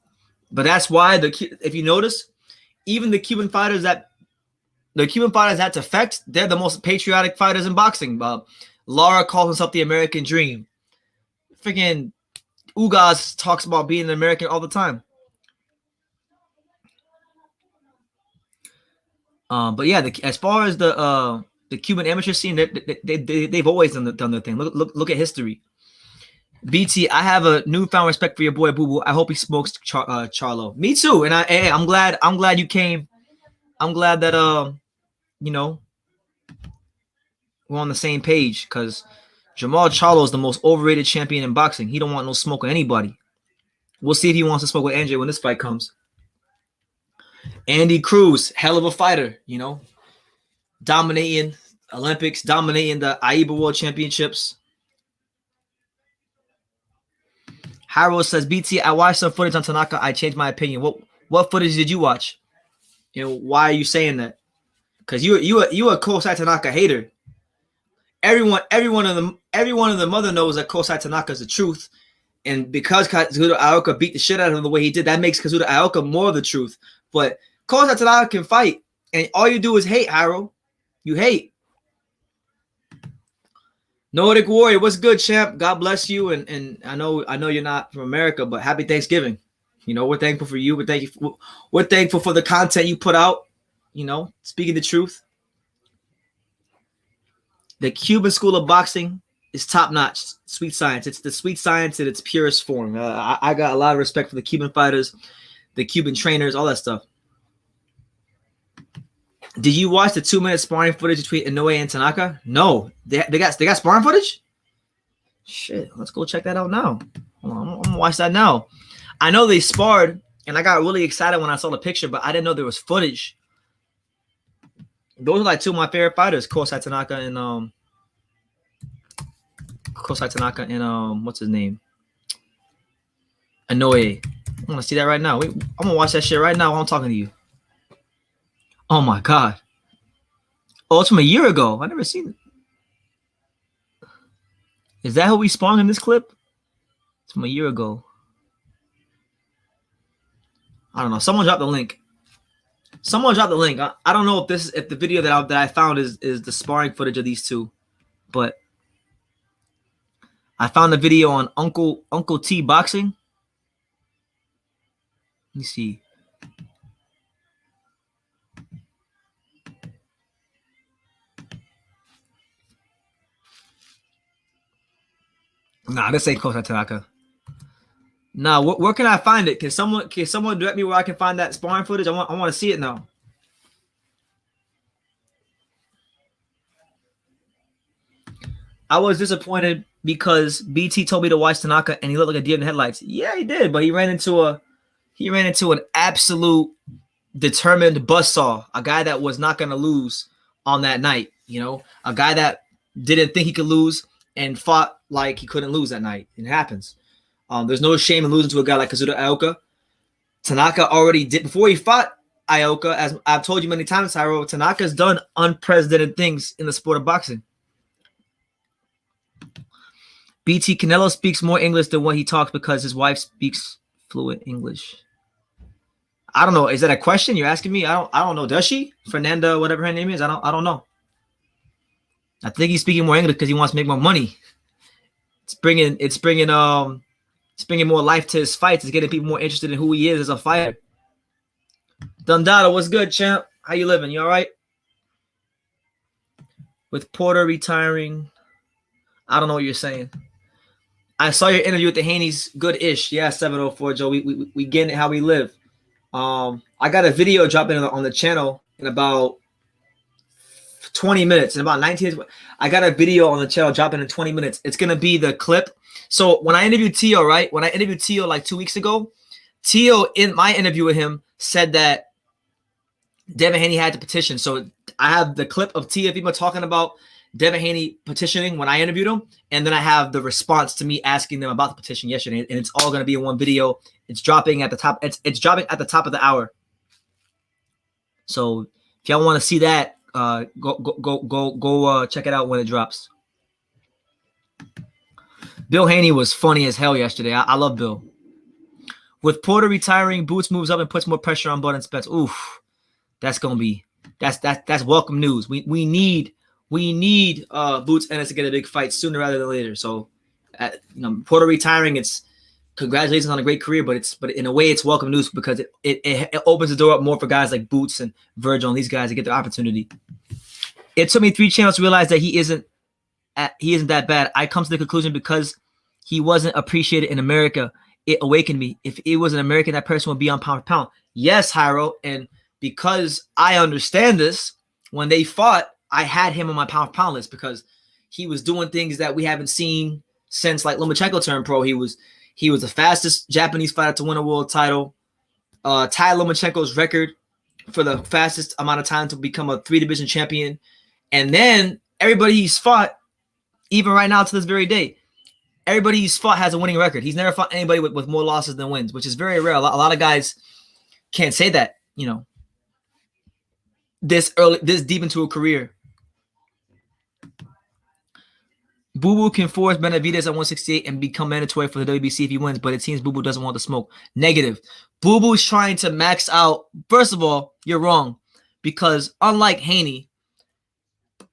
but that's why if you notice, even the Cuban fighters had to fecht, they're the most patriotic fighters in boxing. Lara calls himself the American dream. Freaking Ugas talks about being an American all the time. But yeah, as far as the Cuban amateur scene, they've always done their thing. Look at history. BT, I have a newfound respect for your boy Boo Boo. I hope he smokes Charlo. Me too. And I'm glad you came. I'm glad that you know, we're on the same page, because Jamal Charlo is the most overrated champion in boxing. He don't want no smoke with anybody. We'll see if he wants to smoke with Andrade when this fight comes. Andy Cruz, hell of a fighter, you know, dominating Olympics, dominating the AIBA World Championships. Harold says, BT, I watched some footage on Tanaka. I changed my opinion. What footage did you watch? You know, why are you saying that? Because you a Kosai Tanaka hater. Everyone in the mother knows that Kosai Tanaka is the truth. And because Kazuda Ioka beat the shit out of him the way he did, that makes Kazuda Ioka more of the truth. But Kosai Tanaka can fight. And all you do is hate, Harold. You hate. Nordic Warrior, what's good, champ? God bless you. And I know you're not from America, but happy Thanksgiving. You know, we're thankful for you. We're thankful for the content you put out. You know, speaking the truth. The Cuban school of boxing is top notch. Sweet science. It's the sweet science in its purest form. I got a lot of respect for the Cuban fighters, the Cuban trainers, all that stuff. Did you watch the 2-minute sparring footage between Inoue and Tanaka? No. They got sparring footage? Shit, let's go check that out now. Hold on, I'm gonna watch that now. I know they sparred, and I got really excited when I saw the picture, but I didn't know there was footage. Those are like two of my favorite fighters, Kosai Tanaka and what's his name? Inoue. I want to see that right now. I'm gonna watch that shit right now while I'm talking to you. Oh my god. Oh, it's from a year ago. I never seen it. Is that who we spawned in this clip? It's from a year ago. I don't know. Someone dropped the link. I don't know if the video that I found is the sparring footage of these two, but I found the video on Uncle T Boxing. Let me see. Nah, this ain't Kosai Tanaka. Nah, where can I find it? Can someone direct me where I can find that sparring footage? I want to see it now. I was disappointed because BT told me to watch Tanaka and he looked like a deer in the headlights. Yeah, he did, but he ran into an absolute determined buzzsaw, a guy that was not going to lose on that night, you know, a guy that didn't think he could lose and fought like he couldn't lose that night. It happens. There's no shame in losing to a guy like Kazuda Ioka. Tanaka already did before he fought Ioka. As I've told you many times, Hyro, Tanaka's done unprecedented things in the sport of boxing. BT Canelo speaks more English than what he talks because his wife speaks fluent English. I don't know. Is that a question you're asking me? I don't know. Does she? Fernanda, whatever her name is. I don't know. I think he's speaking more English because he wants to make more money. It's bringing more life to his fights. It's getting people more interested in who he is as a fighter. Dundada, what's good, champ? How you living? You all right? With Porter retiring, I don't know what you're saying. I saw your interview with the Haney's. Good-ish. Yeah, 704, Joe. We getting it how we live. I got a video dropping on the channel in about 20 minutes. In about 19 minutes, I got a video on the channel dropping in 20 minutes. It's going to be the clip. So when I interviewed Tio, right? When I interviewed Tio like 2 weeks ago, Teo, in my interview with him, said that Devin Haney had to petition. So I have the clip of Teofimo talking about Devin Haney petitioning when I interviewed him, and then I have the response to me asking them about the petition yesterday, and it's all going to be in one video. It's dropping at the top. It's dropping at the top of the hour. So if y'all want to see that, go check it out when it drops. Bill Haney was funny as hell yesterday. I love Bill. With Porter retiring, Boots moves up and puts more pressure on Bud and Spence. Oof, that's welcome news. We need Boots Ennis to get a big fight sooner rather than later. So, Porter retiring, it's congratulations on a great career, but in a way it's welcome news because it opens the door up more for guys like Boots and Virgil and these guys to get their opportunity. It took me 3 channels to realize that he isn't that bad. I come to the conclusion because he wasn't appreciated in America. It awakened me. If it was an American, that person would be on pound for pound. Yes, Hyro, and because I understand this, when they fought, I had him on my pound for pound list because he was doing things that we haven't seen since like Lomachenko turned pro. He was the fastest Japanese fighter to win a world title. Tied Lomachenko's record for the fastest amount of time to become a 3-division champion. And then everybody he's fought, even right now to this very day, everybody he's fought has a winning record. He's never fought anybody with more losses than wins, which is very rare. A lot of guys can't say that, this deep into a career. Boo Boo can force Benavidez at 168 and become mandatory for the WBC if he wins, but it seems Boo Boo doesn't want the smoke. Negative. Boo Boo's trying to max out. First of all, you're wrong because unlike Haney,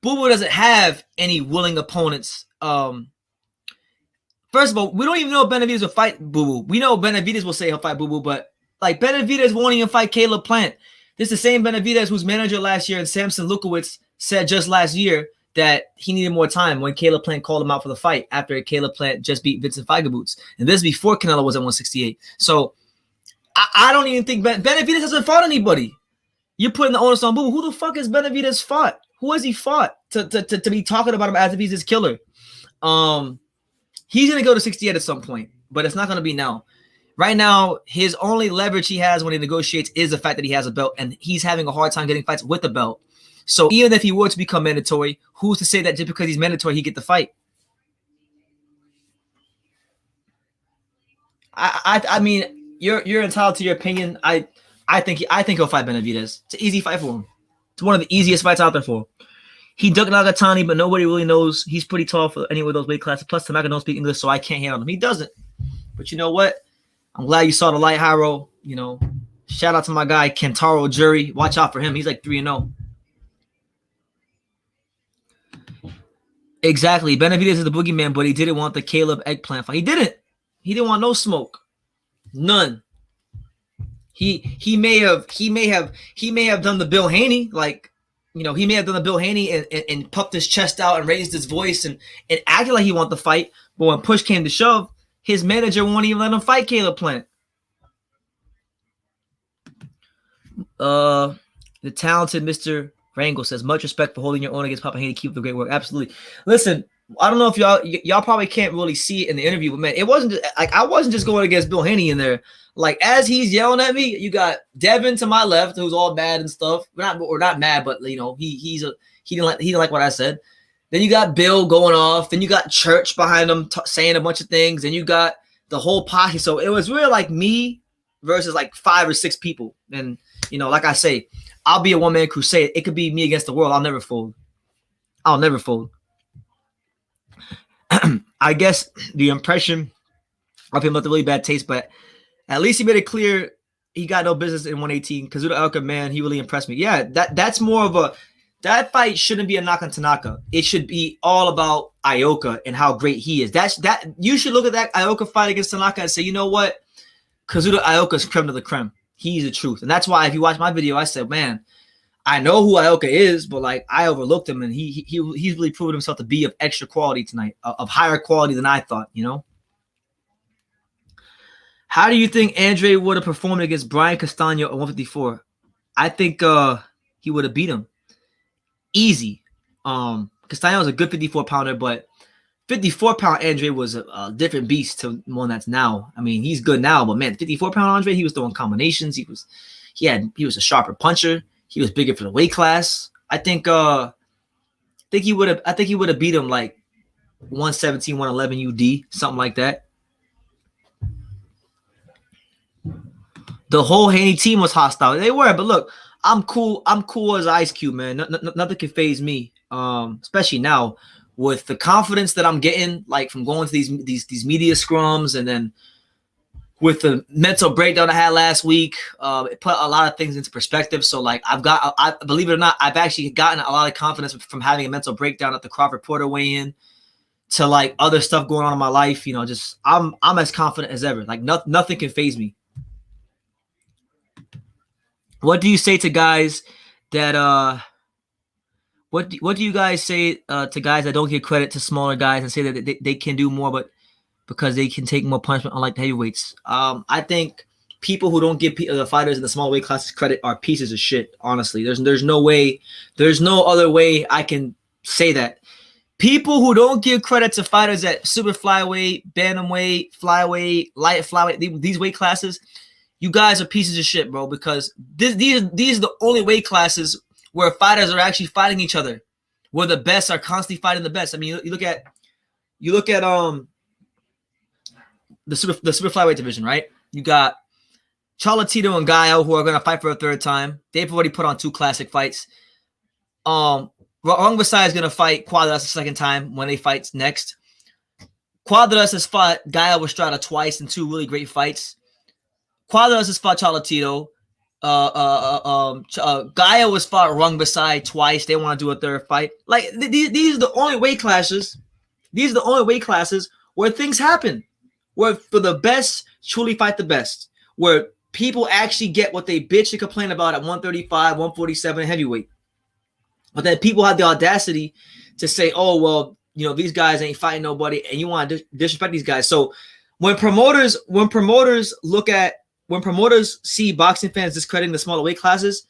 Boo Boo doesn't have any willing opponents. First of all, we don't even know if Benavidez will fight Boo Boo. We know Benavidez will say he'll fight Boo Boo, but like Benavidez won't even fight Caleb Plant. This is the same Benavidez whose manager last year and Samson Lukowicz said just last year that he needed more time when Caleb Plant called him out for the fight after Caleb Plant just beat Vincent Feigeboots. And this is before Canelo was at 168. So I don't even think Benavidez hasn't fought anybody. You're putting the onus on Boo Boo. Who the fuck has Benavidez fought? Who has he fought to be talking about him as if he's his killer? He's going to go to 68 at some point, but it's not going to be now. Right now, his only leverage he has when he negotiates is the fact that he has a belt, and he's having a hard time getting fights with the belt. So even if he were to become mandatory, who's to say that just because he's mandatory, he get the fight? I mean, you're entitled to your opinion. I think he'll fight Benavidez. It's an easy fight for him. It's one of the easiest fights out there for him. He ducked Nagatani, but nobody really knows he's pretty tall for any of those weight classes. Plus, Tanaka don't speak English, so I can't handle him. He doesn't. But you know what? I'm glad you saw the light, Hyro. Shout out to my guy, Kentaro Jury. Watch out for him. He's like 3-0. Exactly. Benavidez is the boogeyman, but he didn't want the Caleb eggplant fight. He didn't. He didn't want no smoke. None. He may have done the Bill Haney, he may have done the Bill Haney and puffed his chest out and raised his voice and acted like he wanted the fight. But when push came to shove, his manager won't even let him fight Caleb Plant. The talented Mr. Rangel says, much respect for holding your own against Papa Haney. Keep up the great work. Absolutely. Listen, I don't know if y'all probably can't really see it in the interview, but man, it wasn't just, I wasn't just going against Bill Haney in there. Like as he's yelling at me, you got Devin to my left, who's all mad and stuff. We're not mad, but he didn't like what I said. Then you got Bill going off. Then you got Church behind him saying a bunch of things. And you got the whole posse. So it was really like me versus like 5 or 6 people. And like I say, I'll be a one-man crusade. It could be me against the world. I'll never fold. I guess the impression of him left a really bad taste, but at least he made it clear he got no business in 118. Kazuda Ioka, man, he really impressed me. Yeah, that's more of that fight shouldn't be a knock on Tanaka. It should be all about Ioka and how great he is. That you should look at that Ioka fight against Tanaka and say, you know what? Kazuda Ioka's creme de la creme. He's the truth. And that's why if you watch my video, I said, man, I know who Ioka is, but like I overlooked him, and he's really proven himself to be of extra quality tonight, of higher quality than I thought, How do you think Andrade would have performed against Brian Castano at 154? I think he would have beat him. Easy. Castano is a good 54-pounder, but 54-pound Andrade was a different beast to one that's now. I mean, he's good now, but man, 54-pound Andrade, he was throwing combinations. He was a sharper puncher. He was bigger for the weight class. I think he would have beat him like 117, 111 UD, something like that. The whole Haney team was hostile. They were, but look, I'm cool. I'm cool as Ice Cube, man. Nothing can phase me. Especially now with the confidence that I'm getting, like from going to these media scrums, and then with the mental breakdown I had last week, it put a lot of things into perspective. So like I believe it or not, I've actually gotten a lot of confidence from having a mental breakdown at the Crawford Porter weigh-in to like other stuff going on in my life. You know, just I'm as confident as ever. Like nothing can phase me. What do you say to guys that what do you guys say to guys that don't give credit to smaller guys and say that they can do more, but because they can take more punishment, unlike the heavyweights? I think people who don't give the fighters in the small weight classes credit are pieces of shit. Honestly, there's no way, there's no other way I can say that. People who don't give credit to fighters at super flyweight, bantamweight, flyweight, light flyweight, these weight classes, you guys are pieces of shit, bro, because these are the only weight classes where fighters are actually fighting each other, where the best are constantly fighting the best. I mean, you look at the super flyweight division, right? You got Cholatito and Gaio who are going to fight for a third time. They've already put on 2 classic fights. Rungvisai is going to fight Quadras a second time when they fight next. Quadras has fought Gaio Estrada twice in 2 really great fights. Quadras has fought Cholatito. Gaio has fought Rungvisai twice. They want to do a third fight. Like these are the only weight classes. These are the only weight classes where things happen, where for the best truly fight the best, where people actually get what they bitch and complain about at 135, 147 heavyweight. But then people have the audacity to say, "Oh well, you know these guys ain't fighting nobody," and you want to disrespect these guys. So when promoters see boxing fans discrediting the smaller weight classes,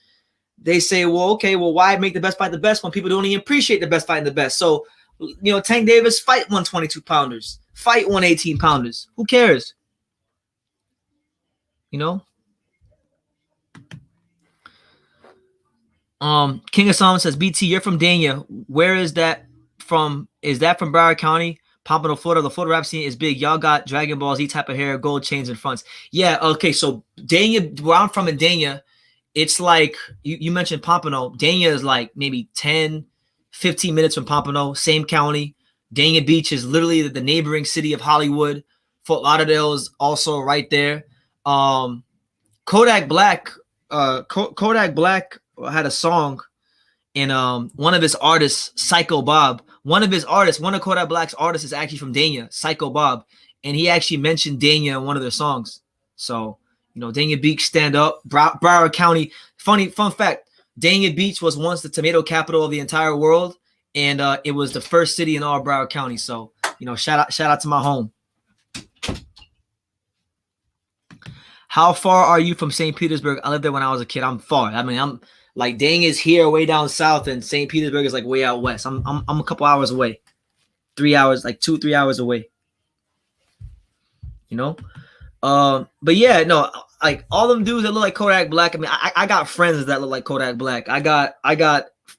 they say, well, okay, well, why make the best fight the best when people don't even appreciate the best fighting the best? So, you know, Tank Davis, fight 122 pounders, fight 118 pounders. Who cares? You know? King of Solomon says, BT, you're from Dania. Where is that from? Is that from Broward County? Pompano, Florida. The Florida rap scene is big. Y'all got Dragon Ball Z type of hair, gold chains and fronts. Yeah, okay. So Dania, where I'm from in Dania, it's like you mentioned Pompano. Dania is like maybe 10, 15 minutes from Pompano, same county. Dania Beach is literally the neighboring city of Hollywood. Fort Lauderdale is also right there. Kodak Black had a song, and one of his artists, Psycho Bob, one of Kodak Black's artists is actually from Dania, Psycho Bob, and he actually mentioned Dania in one of their songs. So, you know, Dania Beach, stand up. Broward County, fun fact, Dania Beach was once the tomato capital of the entire world, and it was the first city in all Broward County. So, you know, shout out to my home. How far are you from St. Petersburg? I lived there when I was a kid. I'm far. I mean, I'm like, Dang is here way down south, and St. Petersburg is like way out west. I'm a couple hours away. 3 hours, like 2-3 hours away. You know? But yeah, no, like all them dudes that look like Kodak Black. I mean, I got friends that look like Kodak Black. I got,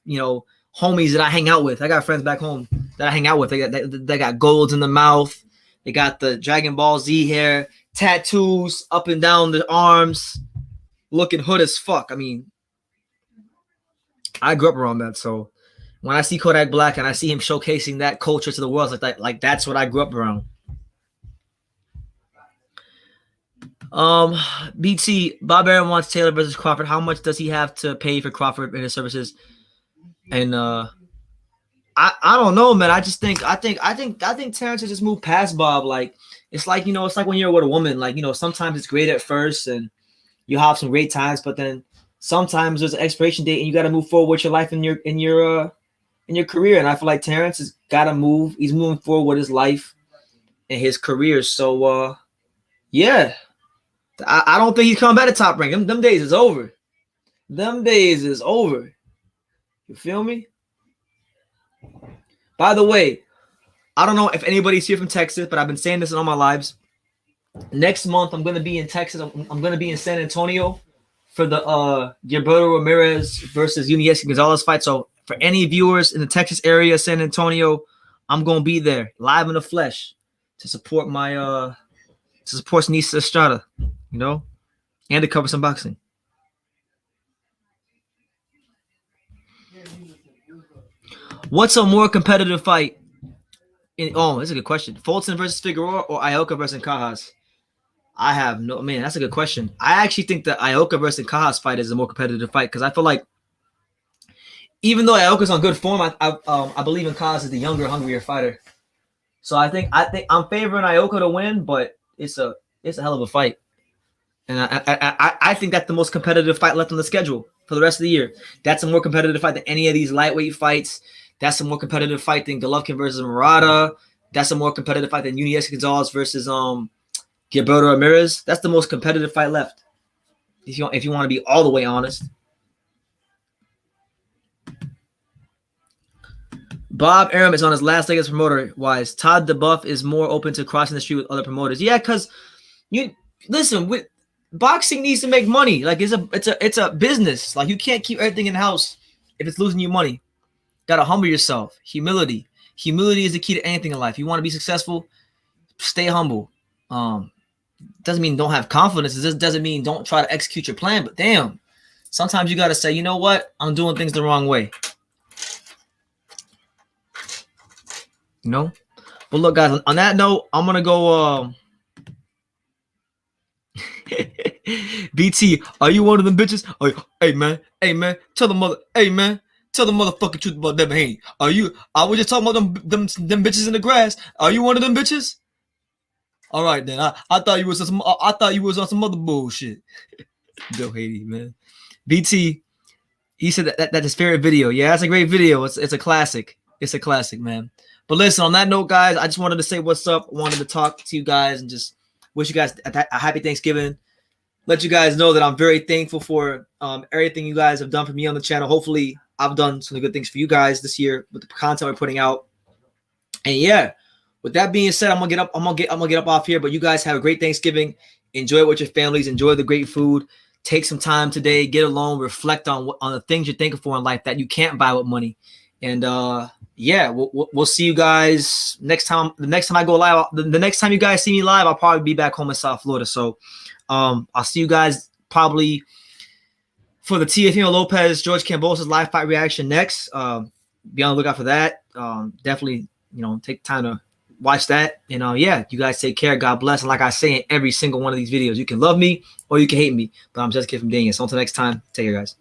you know, homies that I hang out with. I got friends back home that I hang out with. They got golds in the mouth. They got the Dragon Ball Z hair, tattoos up and down the arms, looking hood as fuck. I mean, I grew up around that. So when I see Kodak Black and I see him showcasing that culture to the world, like that's what I grew up around. BT, Bob Arum wants Taylor versus Crawford. How much does he have to pay for Crawford and his services? And I don't know, man. I think Terrence has just moved past Bob. Like it's like, you know, it's like when you're with a woman. Like, you know, sometimes it's great at first and you have some great times, but then sometimes there's an expiration date and you got to move forward with your life and your career. And I feel like Terrence has got to move. He's moving forward with his life and his career. So yeah. I don't think he's coming back to Top Rank. Them days is over. Them days is over. You feel me? By the way, I don't know if anybody's here from Texas, but I've been saying this in all my lives. Next month, I'm going to be in Texas. I'm going to be in San Antonio for the Gilberto Ramirez versus Yuniesky Gonzalez fight. So for any viewers in the Texas area, San Antonio, I'm going to be there live in the flesh to support my to support Nisa Estrada, you know, and to cover some boxing. What's a more competitive fight? That's a good question. Fulton versus Figueroa or Ioka versus Cajas? I have no man. That's a good question. I actually think the Ioka versus Cajas fight is a more competitive fight because I feel like even though Ioka's on good form, I believe in Cajas is the younger, hungrier fighter. So I think I'm favoring Ioka to win, but it's a hell of a fight, and I think that's the most competitive fight left on the schedule for the rest of the year. That's a more competitive fight than any of these lightweight fights. That's a more competitive fight than Golovkin versus Murata. That's a more competitive fight than Yuniesky Gonzalez versus Gilberto Ramirez. That's the most competitive fight left. If you want to be all the way honest. Bob Arum is on his last leg as promoter-wise. Todd DeBuff is more open to crossing the street with other promoters. Yeah, because you listen, with boxing needs to make money. Like it's a business. Like you can't keep everything in house if it's losing you money. Gotta humble yourself. Humility. Humility is the key to anything in life. You want to be successful, stay humble. Doesn't mean don't have confidence. It just doesn't mean don't try to execute your plan. But damn, sometimes you gotta say, you know what? I'm doing things the wrong way. You know? But look, guys, on that note, I'm gonna go BT, are you one of them bitches? Hey man, tell the motherfucking truth about them. Hey, I was just talking about them bitches in the grass. Are you one of them bitches? All right then. I thought you was on some other bullshit. Bill Haiti, man. BT, he said that's his favorite video. Yeah, that's a great video. It's a classic. It's a classic, man. But listen, on that note, guys, I just wanted to say what's up. I wanted to talk to you guys and just wish you guys a happy Thanksgiving. Let you guys know that I'm very thankful for everything you guys have done for me on the channel. Hopefully, I've done some good things for you guys this year with the content we're putting out. And yeah, with that being said, I'm gonna get up off here. But you guys have a great Thanksgiving. Enjoy it with your families. Enjoy the great food. Take some time today. Get alone. Reflect on the things you're thankful for in life that you can't buy with money. And yeah, we'll see you guys next time. The next time I go live, the next time you guys see me live, I'll probably be back home in South Florida. So I'll see you guys probably for the Teofimo Lopez George Kambosos live fight reaction next. Be on the lookout for that. Definitely, take time to watch that. And yeah, you guys take care. God bless. And like I say in every single one of these videos, you can love me or you can hate me, but I'm just a kid from Daniel. So until next time, take care, guys.